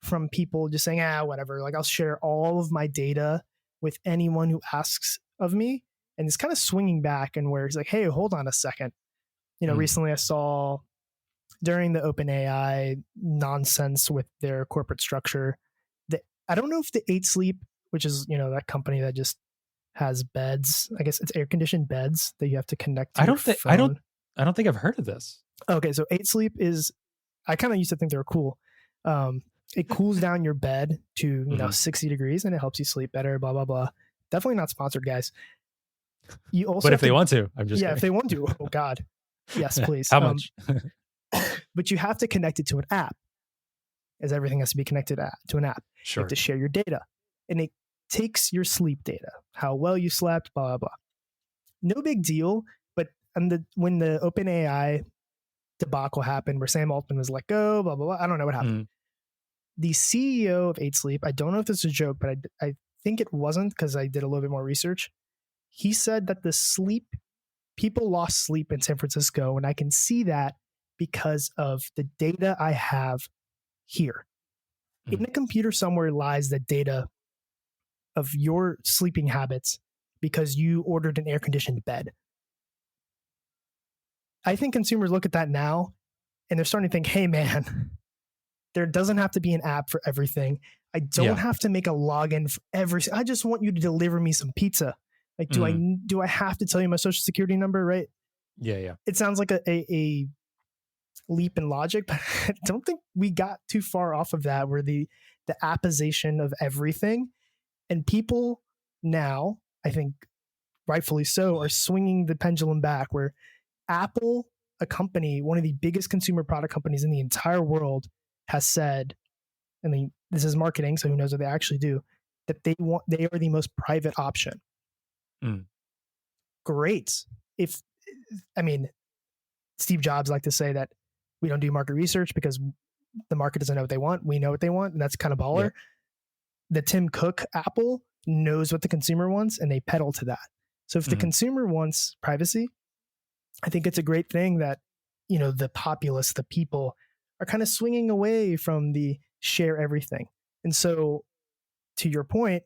from people just saying, whatever, like I'll share all of my data with anyone who asks of me. And it's kind of swinging back, and where it's like, hey, hold on a second. Recently I saw during the OpenAI nonsense with their corporate structure that I don't know if the 8 Sleep, which is, that company that just has beds, I guess it's air conditioned beds that you have to connect to your phone. I don't think I've heard of this. Okay. So 8 Sleep is, I kind of used to think they were cool. It cools down your bed to, 60 degrees and it helps you sleep better, blah, blah, blah. Definitely not sponsored, guys. You also, but if they want to, I'm just kidding. If they want to, oh God. Yes, please. How much? But you have to connect it to an app, as everything has to be connected to an app. Sure. You have to share your data, and it takes your sleep data, how well you slept, blah, blah, blah. No big deal. But when the OpenAI debacle happened, where Sam Altman was let go, blah, blah, blah, I don't know what happened. The CEO of 8 Sleep, I don't know if this is a joke, but I think it wasn't, because I did a little bit more research. He said that the sleep people lost sleep in San Francisco, and I can see that because of the data I have here. In a computer somewhere lies the data of your sleeping habits because you ordered an air-conditioned bed. I think consumers look at that now and they're starting to think, hey man, there doesn't have to be an app for everything. I don't have to make a login for I just want you to deliver me some pizza. Like, do I have to tell you my social security number, right? Yeah. It sounds like a leap in logic, but I don't think we got too far off of that, where the appization of everything, and people now, I think rightfully so, are swinging the pendulum back, where Apple, a company, one of the biggest consumer product companies in the entire world, has said, I mean, this is marketing, so who knows what they actually do, that they are the most private option. Great. Steve Jobs liked to say that we don't do market research because the market doesn't know what they want. We know what they want, and that's kind of baller. The Tim Cook Apple knows what the consumer wants, and they pedal to that. So if the consumer wants privacy, I think it's a great thing that, the populace, the people, are kind of swinging away from the share everything. And so, to your point,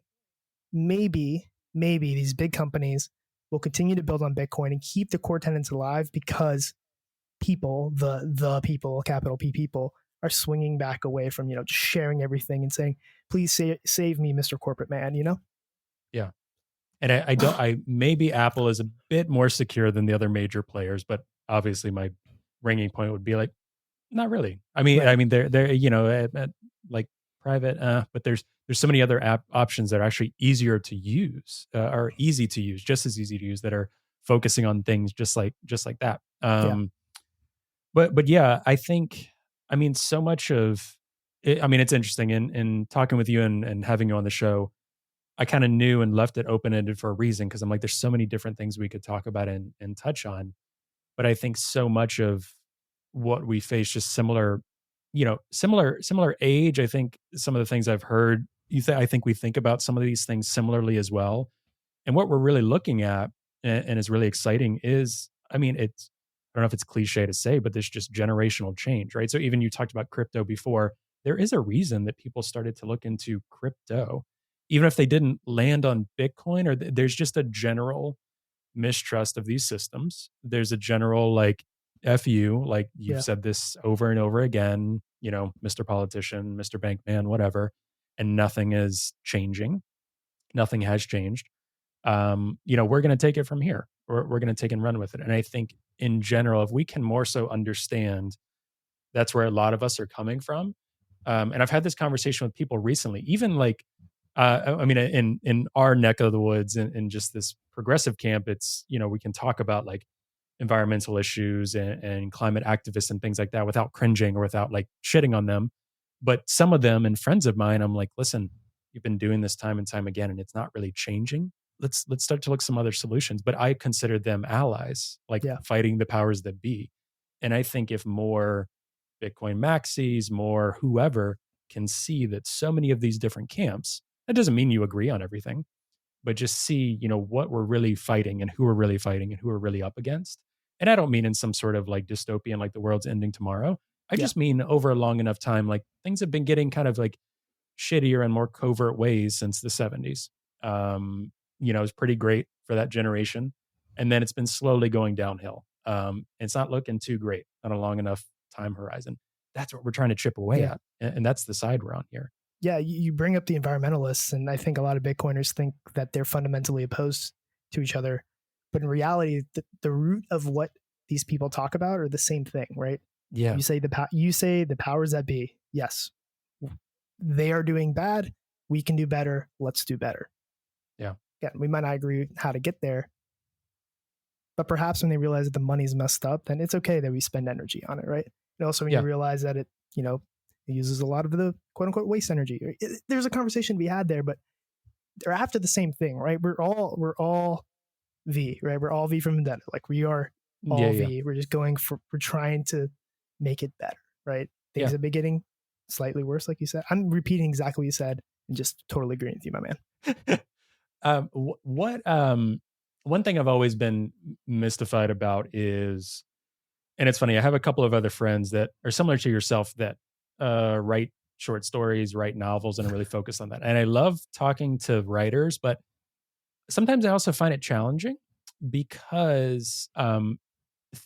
maybe these big companies will continue to build on Bitcoin and keep the core tenets alive because people, the people, capital P people, are swinging back away from, just sharing everything and saying, please save me, Mr. Corporate Man, Yeah. And I maybe Apple is a bit more secure than the other major players, but obviously my ringing point would be like, not really. I mean, they're like private, but there's so many other options that are actually easier to use, are easy to use, just as easy to use, that are focusing on things just like that. But yeah, I think, so much of it, it's interesting in talking with you and having you on the show. I kind of knew and left it open-ended for a reason, because I'm like, there's so many different things we could talk about and touch on. But I think so much of what we face, just similar age. I think some of the things I've heard, I think we think about some of these things similarly as well. And what we're really looking at, and is really exciting, is, it's, I don't know if it's cliche to say, but there's just generational change, right? So even you talked about crypto before, there is a reason that people started to look into crypto, even if they didn't land on Bitcoin, or there's just a general mistrust of these systems. There's a general like, F you, like you've said this over and over again, Mr. Politician, Mr. Bankman, whatever, and nothing is changing. Nothing has changed. We're going to take it from here. We're going to take and run with it. And I think in general, if we can more so understand, that's where a lot of us are coming from. And I've had this conversation with people recently, even like, in our neck of the woods, and just this progressive camp, it's, we can talk about like environmental issues and climate activists and things like that without cringing or without like shitting on them. But some of them and friends of mine, I'm like, listen, you've been doing this time and time again, and it's not really changing. Let's start to look some other solutions. But I consider them allies, like fighting the powers that be. And I think if more Bitcoin maxis, more whoever, can see that so many of these different camps, that doesn't mean you agree on everything, but just see, what we're really fighting and who we're really fighting and who we're really up against. And I don't mean in some sort of like dystopian, like the world's ending tomorrow. I just mean over a long enough time, like things have been getting kind of like shittier and more covert ways since the 70s. It's pretty great for that generation. And then it's been slowly going downhill. It's not looking too great on a long enough time horizon. That's what we're trying to chip away at. And that's the side we're on here. Yeah, you bring up the environmentalists, and I think a lot of Bitcoiners think that they're fundamentally opposed to each other. But in reality, the root of what these people talk about are the same thing, right? Yeah. You say the powers that be. Yes, they are doing bad. We can do better. Let's do better. Yeah. Yeah, we might not agree how to get there, but perhaps when they realize that the money's messed up, then it's okay that we spend energy on it, right? And also when you realize that it uses a lot of the quote unquote waste energy. There's a conversation to be had there, but they're after the same thing, right? We're all V, right? We're all V from Vendetta. Like we are all V. We're just we're trying to make it better, right? Things have been getting slightly worse, like you said. I'm repeating exactly what you said and just totally agreeing with you, my man. one thing I've always been mystified about is, and it's funny, I have a couple of other friends that are similar to yourself that write short stories, write novels, and are really focused on that. And I love talking to writers, but sometimes I also find it challenging because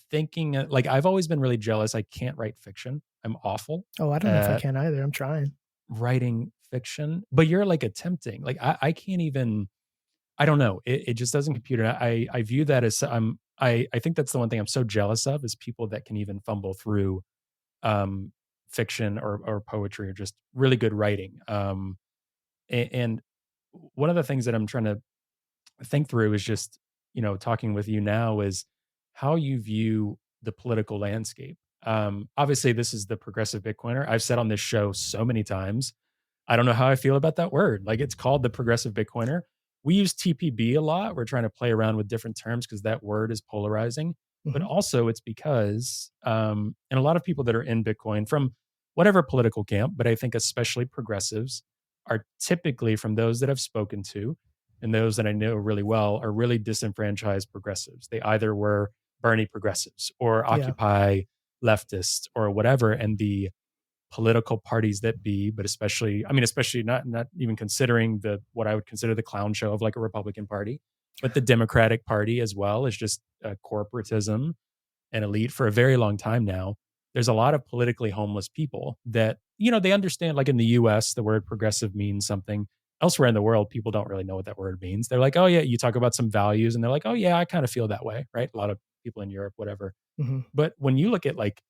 thinking like I've always been really jealous. I can't write fiction. I'm awful Oh, I don't know if I at can either. I'm trying. writing fiction, but you're like attempting. Like I can't even. I don't know. It just doesn't compute. And I view that as I think that's the one thing I'm so jealous of is people that can even fumble through um, fiction or poetry or just really good writing. And one of the things that I'm trying to think through is just, talking with you now is how you view the political landscape. Obviously, this is the progressive Bitcoiner. I've said on this show so many times, I don't know how I feel about that word. Like it's called the progressive Bitcoiner. We use TPB a lot. We're trying to play around with different terms because that word is polarizing. But Hmm. also, it's because, and a lot of people that are in Bitcoin from whatever political camp, but I think especially progressives, are typically from those that I've spoken to and those that I know really well are really disenfranchised progressives. They either were Bernie progressives or Yeah. Occupy leftists or whatever. And the political parties that be, but especially not even considering the what I would consider the clown show of like a Republican Party, but the Democratic Party as well is just corporatism and elite for a very long time now. There's a lot of politically homeless people that, they understand, like in the US, the word progressive means something. Elsewhere in the world, people don't really know what that word means. They're like, oh, yeah, you talk about some values, and they're like, oh, yeah, I kind of feel that way, right? A lot of people in Europe, whatever. Hmm. But when you look at like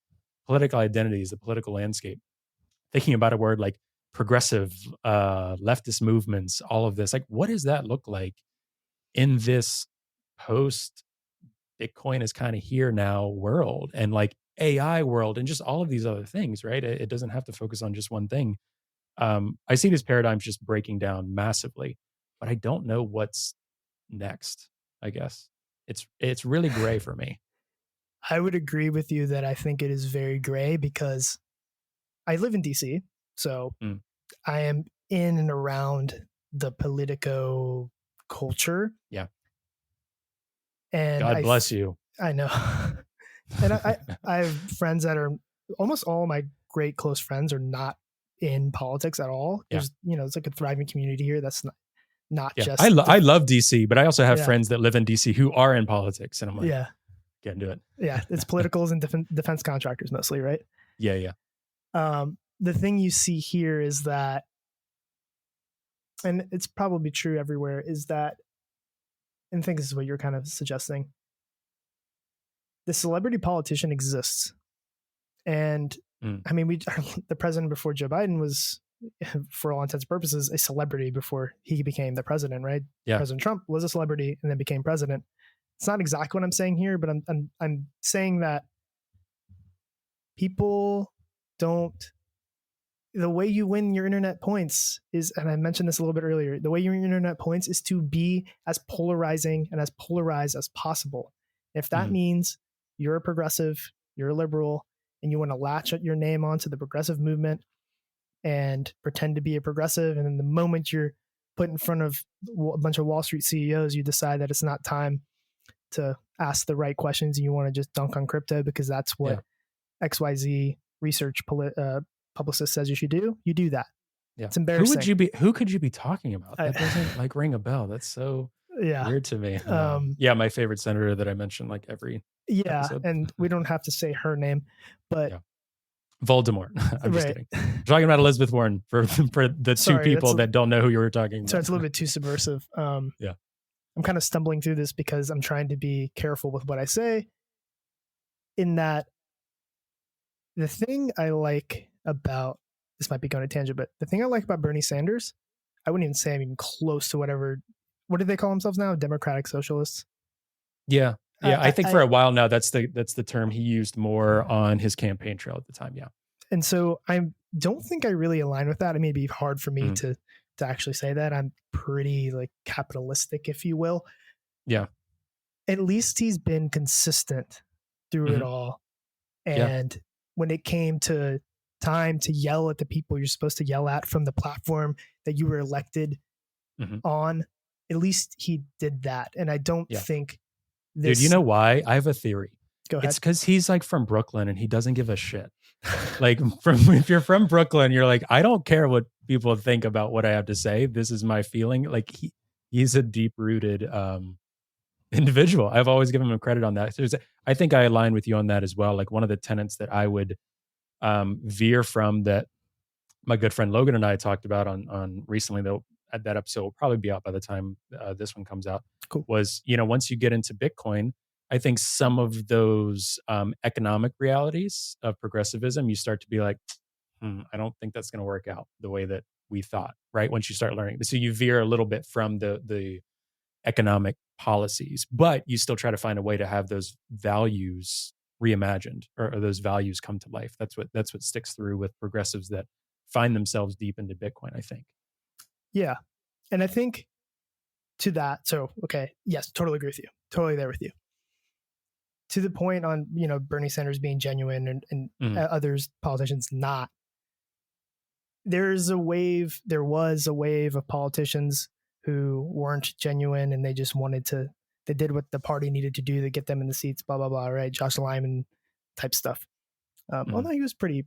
political identities, the political landscape, thinking about a word like progressive, leftist movements, all of this, like, what does that look like in this post Bitcoin is kind of here now world and like AI world and just all of these other things, right? It doesn't have to focus on just one thing. I see these paradigms just breaking down massively, but I don't know what's next. I guess it's really gray for me. I would agree with you that I think it is very gray because I live in DC. So Mm, I am in and around the Politico culture. yeah, And God bless you. I know. And I have friends that are almost all my great close friends are not in politics at all. Yeah, It's like a thriving community here. That's not yeah. just I love DC, but I also have yeah, friends that live in DC who are in politics, and I'm like, yeah, can't do it. yeah. It's politicals and defense contractors mostly, right? Yeah, yeah. The thing you see here is that, and it's probably true everywhere, is that, and I think this is what you're kind of suggesting. The celebrity politician exists, and Mm, I mean, the president before Joe Biden was, for all intents and purposes, a celebrity before he became the president, right? yeah. President Trump was a celebrity and then became president. It's not exactly what I'm saying here, but I'm saying that people don't. The way you win your internet points is, and I mentioned this a little bit earlier, the way you win your internet points is to be as polarizing and as polarized as possible. If that Mhm. means you're a progressive, you're a liberal, and you want to latch your name onto the progressive movement and pretend to be a progressive, and then the moment you're put in front of a bunch of Wall Street CEOs, you decide that it's not time to ask the right questions and you want to just dunk on crypto because that's what Yeah, XYZ research publicist says you should do, you do that. yeah. It's embarrassing. Who could you be talking about? I, That doesn't like ring a bell. That's so yeah. weird to me. Um, Yeah, my favorite senator that I mentioned like every yeah. episode. And we don't have to say her name, but Yeah. Voldemort. I'm just right. kidding. I'm talking about Elizabeth Warren for the two Sorry, people that don't know who you were talking so about. it's a little bit too subversive. Yeah. I'm kind of stumbling through this because I'm trying to be careful with what I say, in that the thing I like about, this might be going to tangent, but the thing I like about Bernie Sanders, I wouldn't even say I'm even close to what do they call themselves now? Democratic socialists. Yeah. Yeah. I think for I a while now that's the term he used more on his campaign trail at the time. Yeah. and so I don't think I really align with that. I mean, it'd be hard for me Mhm. to actually say that. I'm pretty like capitalistic, if you will. Yeah. At least he's been consistent through it Mhm. all. Yeah. And when it came to time to yell at the people you're supposed to yell at from the platform that you were elected Mhm. on, at least he did that. And I don't think this. Dude, you know why? I have a theory. Go ahead. It's because he's like from Brooklyn and he doesn't give a shit. Like if you're from Brooklyn, you're like, I don't care what people think about what I have to say. This is my feeling. Like he's a deep rooted individual. I've always given him credit on that. I think I align with you on that as well. Like one of the tenets that I would veer from, that my good friend Logan and I talked about on recently, though that episode will probably be out by the time this one comes out. Cool. Was, once you get into Bitcoin, I think some of those economic realities of progressivism, you start to be like, I don't think that's going to work out the way that we thought, right? Once you start learning. So you veer a little bit from the economic policies, but you still try to find a way to have those values reimagined, or those values come to life. That's what sticks through with progressives that find themselves deep into Bitcoin, I think. Yeah. And I think to that, so, okay, yes, totally agree with you. Totally there with you. To the point on, Bernie Sanders being genuine and others, politicians not. There was a wave of politicians who weren't genuine and they just they did what the party needed to do to get them in the seats, blah, blah, blah, right? Josh Lyman type stuff. Although he was pretty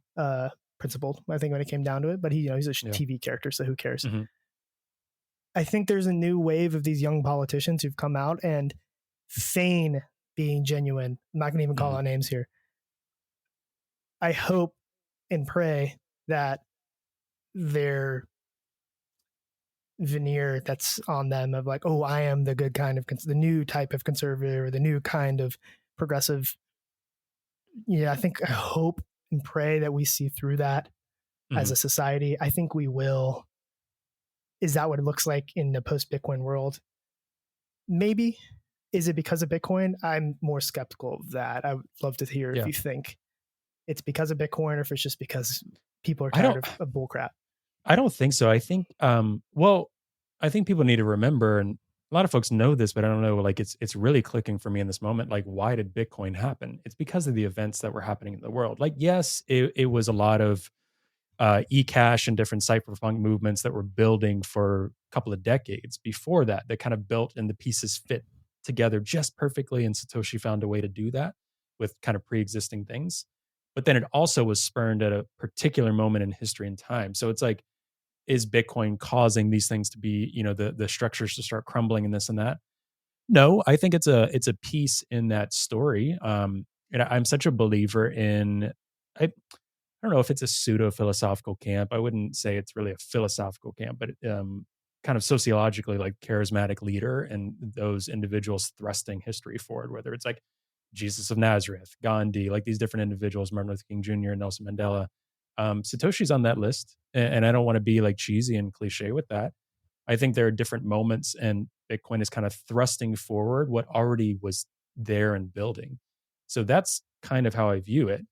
principled, I think, when it came down to it, but he's a TV character, so who cares? Mm-hmm. I think there's a new wave of these young politicians who've come out and feign being genuine. I'm not going to even call out names here. I hope and pray that their veneer that's on them of like, oh, I am the good kind of the new type of conservative or the new kind of progressive. I hope and pray that we see through that as a society. I think we will. Is that what it looks like in the post-Bitcoin world? Maybe. Is it because of Bitcoin? I'm more skeptical of that. I would love to hear if you think it's because of Bitcoin or if it's just because people are tired of bullcrap. I don't think so. I think, I think people need to remember, and a lot of folks know this, but I don't know, like it's really clicking for me in this moment. Like, why did Bitcoin happen? It's because of the events that were happening in the world. Like, yes, it was a lot of eCash and different cypherpunk movements that were building for a couple of decades before that kind of built and the pieces fit together just perfectly. And Satoshi found a way to do that with kind of pre-existing things. But then it also was spurned at a particular moment in history and time. So it's like, is Bitcoin causing these things to be, the structures to start crumbling and this and that? No, I think it's a piece in that story. And I'm such a believer in, I don't know if it's a pseudo philosophical camp. I wouldn't say it's really a philosophical camp, but kind of sociologically, like charismatic leader and those individuals thrusting history forward, whether it's like Jesus of Nazareth, Gandhi, like these different individuals, Martin Luther King Jr., Nelson Mandela. Satoshi's on that list, and I don't want to be like cheesy and cliche with that. I think there are different moments, and Bitcoin is kind of thrusting forward what already was there and building. So that's kind of how I view it.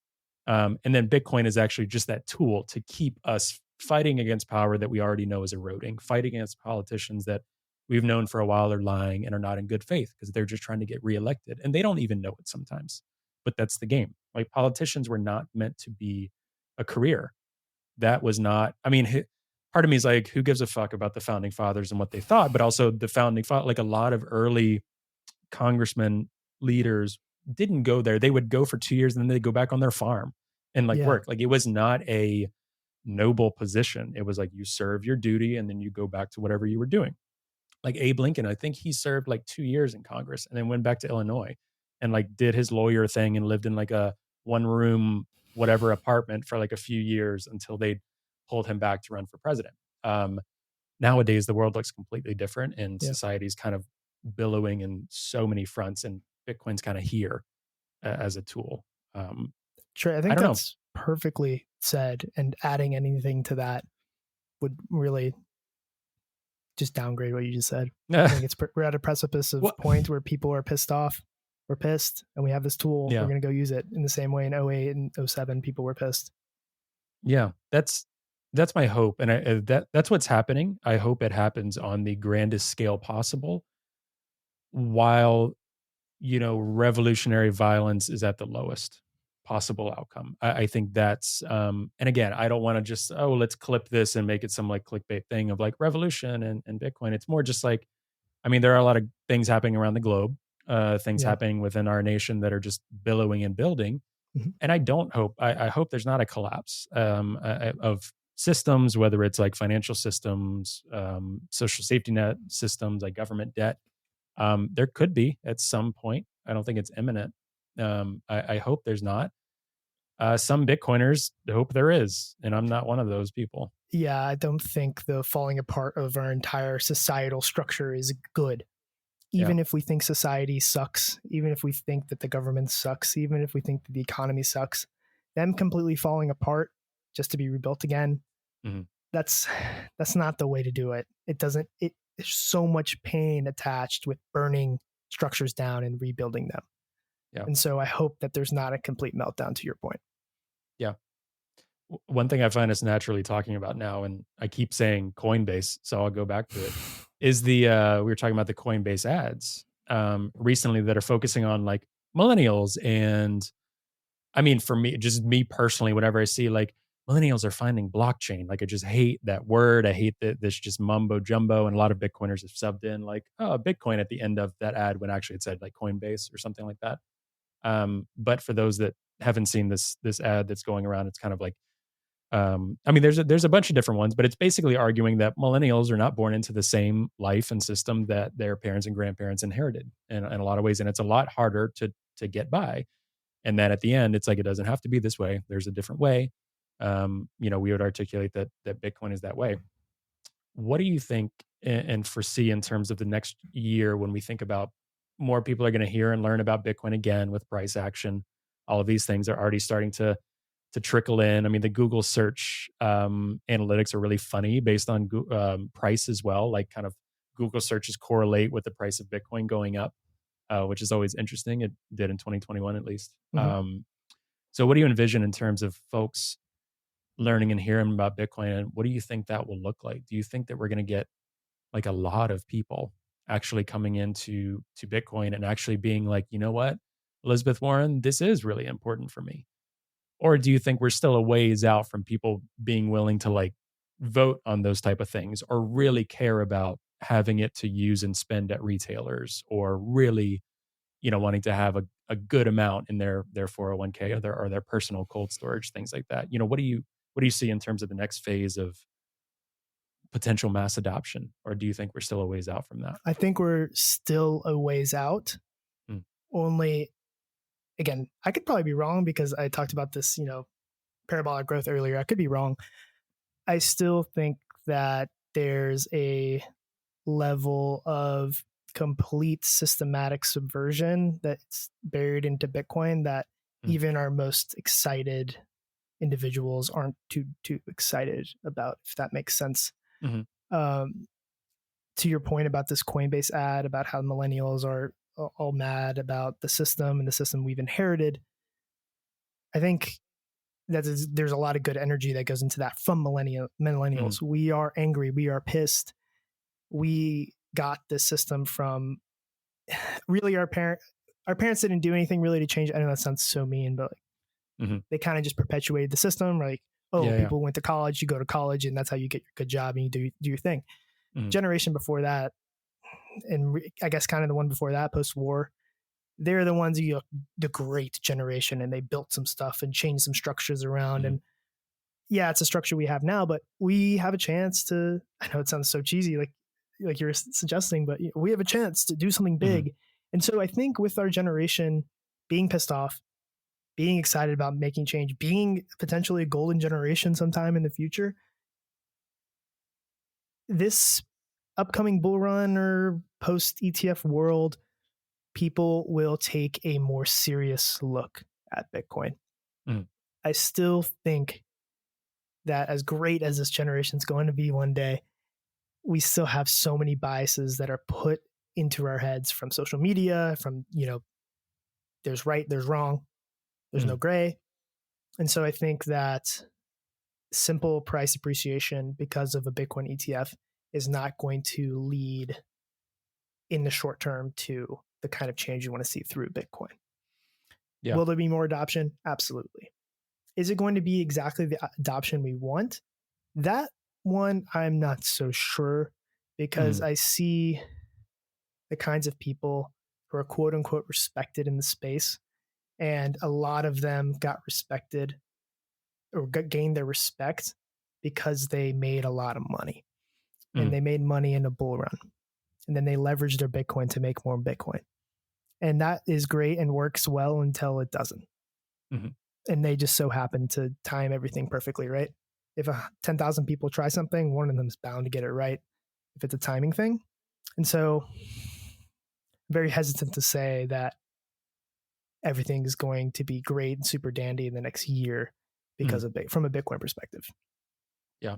And then Bitcoin is actually just that tool to keep us fighting against power that we already know is eroding, fighting against politicians that we've known for a while are lying and are not in good faith because they're just trying to get reelected. And they don't even know it sometimes, but that's the game. Like, politicians were not meant to be a career. That was not, part of me is like, who gives a fuck about the founding fathers and what they thought? But also the founding father, like a lot of early congressmen, leaders didn't go there. They would go for 2 years and then they'd go back on their farm and work. Like, it was not a noble position. It was like, you serve your duty and then you go back to whatever you were doing. Like Abe Lincoln, I think he served like 2 years in Congress and then went back to Illinois and like did his lawyer thing and lived in like a 1-room whatever apartment for like a few years until they pulled him back to run for president. Nowadays, the world looks completely different and society's kind of billowing in so many fronts, and Bitcoin's kind of here as a tool. Sure, I think that's perfectly said, and adding anything to that would really just downgrade what you just said. I think we're at a precipice of point where people are pissed off. We're pissed, and we have this tool. We're going to go use it in the same way in 08 and 07 people were pissed. Yeah, that's my hope, and that's what's happening. I hope it happens on the grandest scale possible, while revolutionary violence is at the lowest possible outcome. I think that's and again, I don't want to just let's clip this and make it some like clickbait thing of like revolution and Bitcoin. It's more just like, I mean, there are a lot of things happening around the globe, things Yeah. happening within our nation that are just billowing and building. Mhm. And I hope there's not a collapse of systems, whether it's like financial systems, social safety net systems, like government debt. There could be at some point. I don't think it's imminent. I hope there's not. Some Bitcoiners hope there is, and I'm not one of those people. Yeah, I don't think the falling apart of our entire societal structure is good. Yeah. Even if we think society sucks, even if we think that the government sucks, even if we think that the economy sucks, them completely falling apart just to be rebuilt again, Mhm. that's not the way to do it. It doesn't there's so much pain attached with burning structures down and rebuilding them. Yeah. And so I hope that there's not a complete meltdown to your point. Yeah. One thing I find us naturally talking about now, and I keep saying Coinbase, so I'll go back to it, is the we were talking about the Coinbase ads recently that are focusing on like millennials. And I mean, for me, just me personally, whenever I see like millennials are finding blockchain, like I just hate that word. I hate that this just mumbo jumbo. And a lot of Bitcoiners have subbed in like, oh, Bitcoin at the end of that ad when actually it said like Coinbase or something like that. But for those that haven't seen this ad that's going around, it's kind of like I mean, there's a bunch of different ones, but it's basically arguing that millennials are not born into the same life and system that their parents and grandparents inherited in a lot of ways, and it's a lot harder to get by. And then at the end, it's like it doesn't have to be this way. There's a different way. We would articulate that Bitcoin is that way. What do you think and foresee in terms of the next year when we think about more people are going to hear and learn about Bitcoin again with price action? All of these things are already starting to trickle in. I mean, the Google search analytics are really funny based on price as well. Like, kind of Google searches correlate with the price of Bitcoin going up, which is always interesting. It did in 2021 at least. Mhm. So, what do you envision in terms of folks learning and hearing about Bitcoin, and what do you think that will look like? Do you think that we're going to get like a lot of people actually coming into Bitcoin and actually being like, you know what, Elizabeth Warren, this is really important for me? Or do you think we're still a ways out from people being willing to like vote on those type of things or really care about having it to use and spend at retailers, or really, wanting to have a good amount in their 401k or their personal cold storage, things like that? What do you see in terms of the next phase of potential mass adoption? Or do you think we're still a ways out from that? I think we're still a ways out. Mm, Only, again, I could probably be wrong because I talked about this, parabolic growth earlier. I could be wrong. I still think that there's a level of complete systematic subversion that's buried into Bitcoin that mm, even our most excited individuals aren't too excited about, if that makes sense. mhm, Um, to your point about this Coinbase ad about how millennials are all mad about the system and the system we've inherited, I think that there's a lot of good energy that goes into that from mhm, millennials. We are angry, we are pissed. We got this system from really our parents didn't do anything really to change. I know that sounds so mean, but like, mhm. they kind of just perpetuated the system. Like, oh, Yeah, yeah. people went to college, you go to college, and that's how you get your good job and you do your thing. Mhm, Generation before that, and I guess kind of the one before that, post war, they're the ones the great generation, and they built some stuff and changed some structures around. mhm, And yeah, it's a structure we have now, but we have a chance to. I know it sounds so cheesy, like you're suggesting, but we have a chance to do something mhm. big. And so I think with our generation being pissed off, being excited about making change, being potentially a golden generation sometime in the future, this upcoming bull run or post ETF world, people will take a more serious look at Bitcoin. Mhm. I still think that as great as this generation is going to be one day, we still have so many biases that are put into our heads from social media, from, there's right, there's wrong, there's no Mhm. gray. And so I think that simple price appreciation because of a Bitcoin ETF is not going to lead in the short term to the kind of change you want to see through Bitcoin. Yeah. Will there be more adoption? Absolutely. Is it going to be exactly the adoption we want? That one, I'm not so sure because Mhm. I see the kinds of people who are quote unquote respected in the space. And a lot of them got respected or gained their respect because they made a lot of money, and they made money in a bull run. And then they leveraged their Bitcoin to make more Bitcoin. And that is great and works well until it doesn't. Mm-hmm. And they just so happen to time everything perfectly, right? If 10,000 people try something, one of them is bound to get it right if it's a timing thing. And so I'm very hesitant to say that everything is going to be great and super dandy in the next year because of from a Bitcoin perspective. Yeah.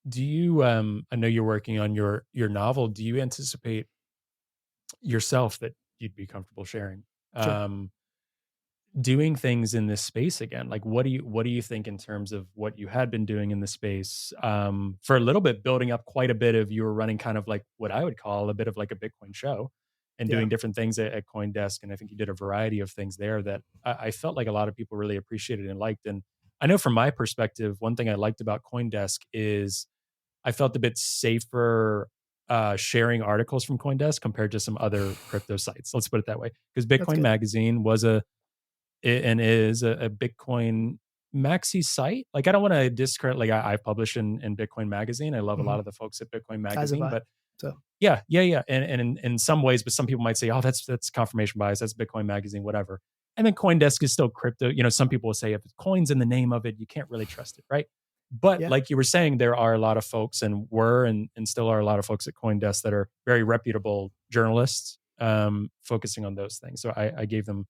Do you, I know you're working on your novel. Do you anticipate yourself that you'd be comfortable sharing? Sure. Doing things in this space again? Like, what do you think in terms of what you had been doing in the space for a little bit, building up quite a bit of, you were running kind of like what I would call a bit of like a Bitcoin show and doing different things at CoinDesk. And I think you did a variety of things there that I felt like a lot of people really appreciated and liked. And I know from my perspective, one thing I liked about CoinDesk is I felt a bit safer sharing articles from CoinDesk compared to some other crypto sites. Let's put it that way. Because Bitcoin Magazine was and is a Bitcoin maxi site. Like, I don't want to discredit, like I publish in Bitcoin Magazine. I love a lot of the folks at Bitcoin Magazine, but yeah. And in some ways, but some people might say, oh, that's confirmation bias. That's Bitcoin Magazine, whatever. And then CoinDesk is still crypto. You know, some people will say if coin's in the name of it, you can't really trust it, right? But like you were saying, there are a lot of folks and still are a lot of folks at CoinDesk that are very reputable journalists focusing on those things. So I gave them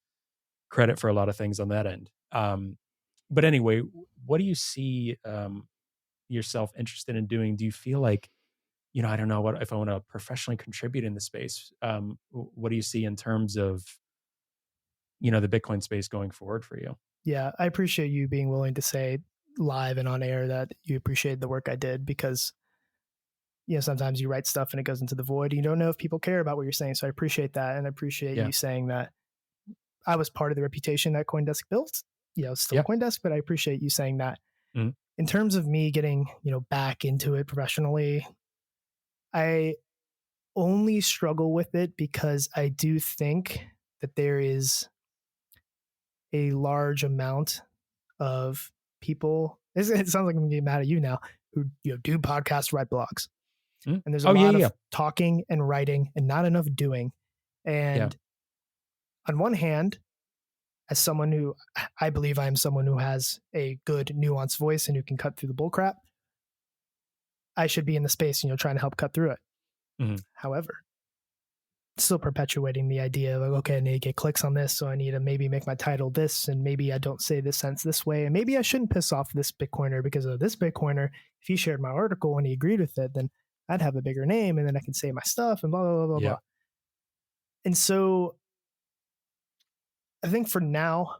credit for a lot of things on that end. But anyway, what do you see yourself interested in doing? Do you feel like, you know, I don't know what if I want to professionally contribute in the space? What do you see in terms of, you know, the Bitcoin space going forward for you? Yeah, I appreciate you being willing to say live and on air that you appreciate the work I did, because, you know, sometimes you write stuff and it goes into the void. And you don't know if people care about what you're saying. So I appreciate that. And I appreciate you saying that I was part of the reputation that CoinDesk built, you know, still CoinDesk, but I appreciate you saying that. In terms of me getting, you know, back into it professionally, I only struggle with it because I do think that there is a large amount of people. It sounds like I'm getting mad at you now, who, you know, do podcasts, write blogs, and there's a lot of talking and writing and not enough doing. And on one hand, as someone who, I believe I am someone who has a good nuanced voice and who can cut through the bullcrap, I should be in the space, you know, trying to help cut through it. However, still perpetuating the idea of, like, okay, I need to get clicks on this, so I need to maybe make my title this, and maybe I don't say this sentence this way, and maybe I shouldn't piss off this Bitcoiner because of this Bitcoiner. If he shared my article and he agreed with it, then I'd have a bigger name, and then I can say my stuff and blah, blah, blah, blah, blah. And so I think for now,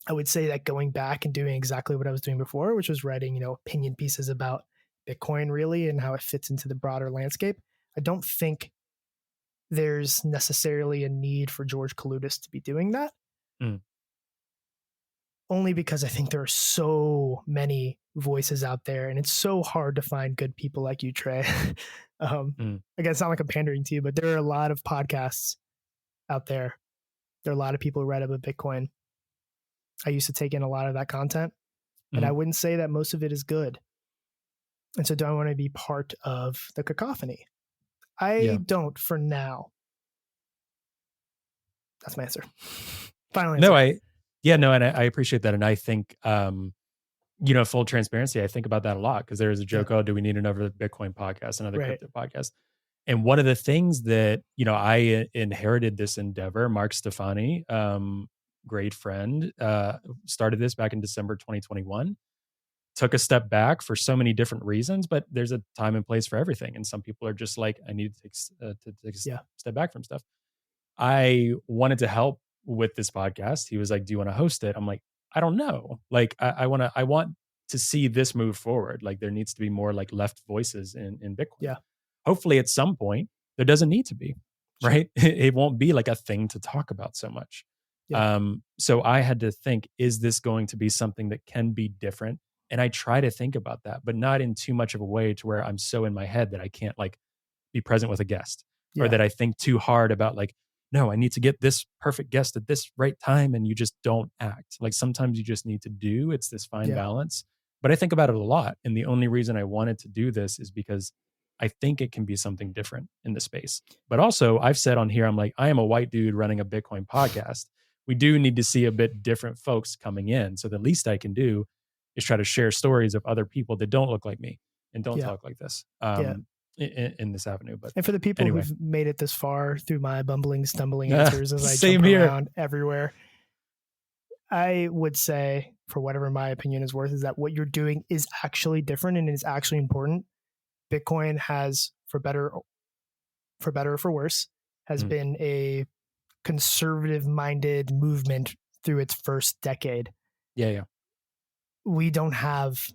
I would say that going back and doing exactly what I was doing before, which was writing, you know, opinion pieces about Bitcoin really and how it fits into the broader landscape, I don't think there's necessarily a need for George Kaloudis to be doing that. Only because I think there are so many voices out there, and it's so hard to find good people like you, Trey. Again, it's not like I'm pandering to you, but there are a lot of podcasts out there. There are a lot of people who write about Bitcoin. I used to take in a lot of that content, and I wouldn't say that most of it is good. And so do I want to be part of the cacophony? I don't for now. That's my answer. Final answer. And I appreciate that. And I think, you know, full transparency, I think about that a lot, because there's a joke, oh, do we need another Bitcoin podcast, another crypto podcast? And one of the things that, you know, I inherited this endeavor, Mark Stefani, great friend, started this back in December 2021, took a step back for so many different reasons, but there's a time and place for everything. And some people are just like, I need to take a step back from stuff. I wanted to help with this podcast. He was like, do you want to host it? I'm like, I don't know. Like, I want to see this move forward. Like, there needs to be more like left voices in Bitcoin. Yeah. Hopefully at some point there doesn't need to be, right? It won't be like a thing to talk about so much. So I had to think, is this going to be something that can be different? And I try to think about that, but not in too much of a way to where I'm so in my head that I can't like be present with a guest. or that I think too hard about like, no, I need to get this perfect guest at this right time. And you just don't act. Like sometimes you just need to do. It's this fine balance. But I think about it a lot. And the only reason I wanted to do this is because I think it can be something different in the space. But also, I've said on here, I'm like, I am a white dude running a Bitcoin podcast. We do need to see a bit different folks coming in. So the least I can do is try to share stories of other people that don't look like me and don't talk like this in this avenue. But and for the people anyway. who've made it this far through my bumbling, stumbling answers as I jump around everywhere, I would say, for whatever my opinion is worth, is that what you're doing is actually different and is actually important. Bitcoin has, for better or for worse, has been a conservative-minded movement through its first decade. We don't have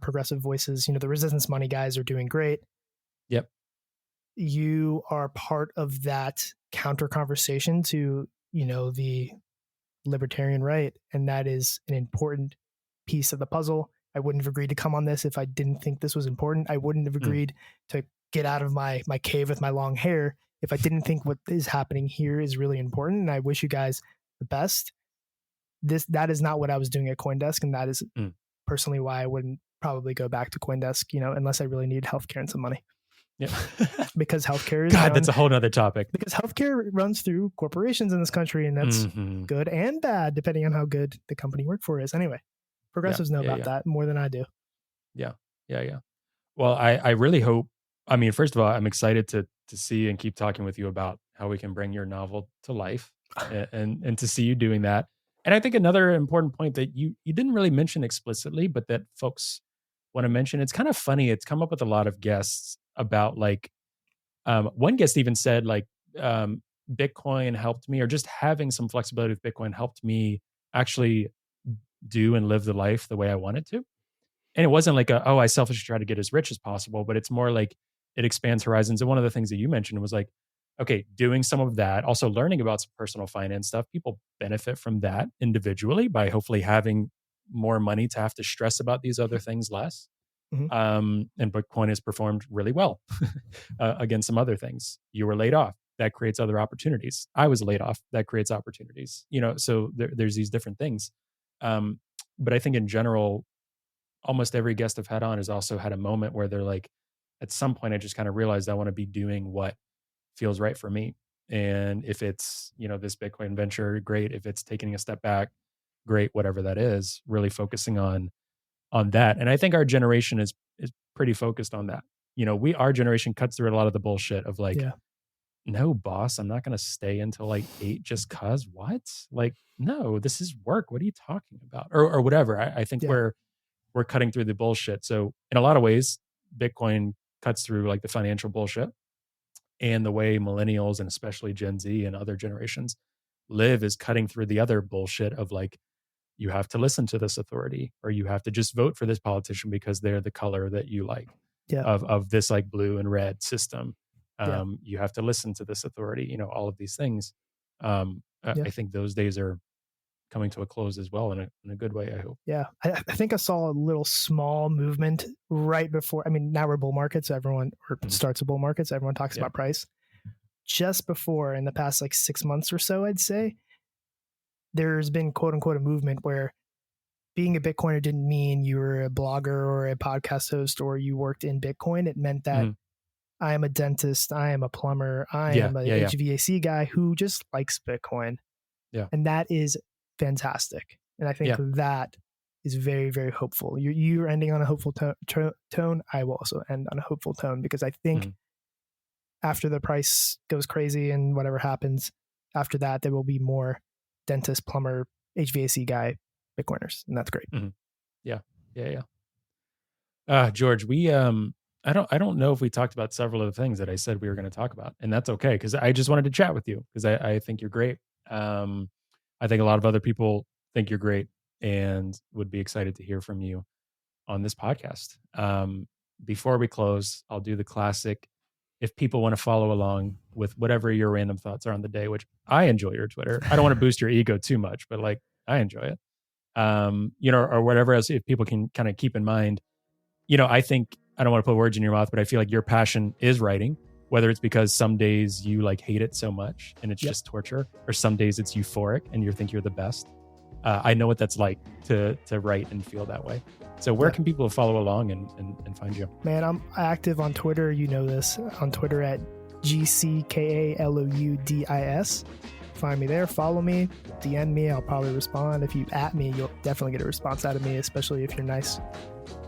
progressive voices. You know, the resistance money guys are doing great. You are part of that counter conversation to, you know, the libertarian right, and that is an important piece of the puzzle. I wouldn't have agreed to come on this if I didn't think this was important. I wouldn't have agreed to get out of my cave with my long hair if I didn't think what is happening here is really important. And I wish you guys the best. That is not what I was doing at CoinDesk, and that is personally why I wouldn't probably go back to CoinDesk, you know, unless I really need healthcare and some money. Because healthcare is that's a whole nother topic. Because healthcare runs through corporations in this country, and that's good and bad depending on how good the company you work for is. Anyway, progressives know about that more than I do. Well, I really hope. I mean, first of all, I'm excited to see and keep talking with you about how we can bring your novel to life, and to see you doing that. And I think another important point that you didn't really mention explicitly, but that folks want to mention, it's kind of funny. It's come up with a lot of guests about like, one guest even said like, Bitcoin helped me, or just having some flexibility with Bitcoin helped me actually do and live the life the way I wanted to. And it wasn't like I selfishly try to get as rich as possible, but it's more like it expands horizons. And one of the things that you mentioned was like, okay, doing some of that, also learning about some personal finance stuff, people benefit from that individually by hopefully having more money to have to stress about these other things less. And Bitcoin has performed really well against some other things. You were laid off. That creates other opportunities. I was laid off. That creates opportunities. You know, so there's these different things. But I think in general, almost every guest I've had on has also had a moment where they're like, at some point, I just kind of realized I want to be doing what feels right for me. And if it's, you know, this Bitcoin venture, great. If it's taking a step back, great. Whatever that is, really focusing on that. And I think our generation is pretty focused on that. You know, our generation cuts through a lot of the bullshit of like, no, boss, I'm not going to stay until like 8 just cause what? Like, no, this is work. What are you talking about? Or whatever. I think we're cutting through the bullshit. So in a lot of ways, Bitcoin cuts through like the financial bullshit, and the way millennials and especially Gen Z and other generations live is cutting through the other bullshit of like, you have to listen to this authority, or you have to just vote for this politician because they're the color that you like of this like blue and red system. You have to listen to this authority, you know, all of these things. I think those days are coming to a close as well in a good way, I hope. Yeah. I think I saw a little small movement right before. I mean, now we're bull market, so everyone starts a bull market, so everyone talks about price. Just before, in the past like 6 months or so, I'd say, there's been quote unquote a movement where being a Bitcoiner didn't mean you were a blogger or a podcast host or you worked in Bitcoin. It meant that I am a dentist, I am a plumber, I am a HVAC guy who just likes Bitcoin. And that is fantastic. And I think that is very, very hopeful. You're ending on a hopeful tone. I will also end on a hopeful tone, because I think after the price goes crazy and whatever happens after that, there will be more dentist, plumber, HVAC guy Bitcoiners, and that's great. George, we I don't know if we talked about several of the things that I said we were going to talk about, and that's okay, because I just wanted to chat with you because I think you're great. I think a lot of other people think you're great and would be excited to hear from you on this podcast. Before we close, I'll do the classic. If people want to follow along with whatever your random thoughts are on the day, which I enjoy your Twitter. I don't want to boost your ego too much, but like I enjoy it. You know, or whatever else, if people can kind of keep in mind, you know, I think, I don't want to put words in your mouth, but I feel like your passion is writing. whether it's because some days you like hate it so much and it's just torture, or some days it's euphoric and you think you're the best. I know what that's like to write and feel that way. So where can people follow along and find you? Man, I'm active on Twitter. You know this. On Twitter at GCKALOUDIS. Find me there. Follow me. DM me. I'll probably respond. If you at me, you'll definitely get a response out of me, especially if you're nice.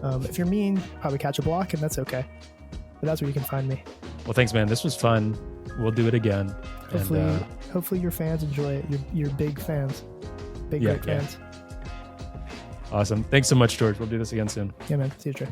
If you're mean, probably catch a block, and that's okay. But that's where you can find me. Well, thanks, man. This was fun. We'll do it again. Hopefully your fans enjoy it. You're big fans. Great fans. Awesome. Thanks so much, George. We'll do this again soon. Yeah, man. See you, Trey.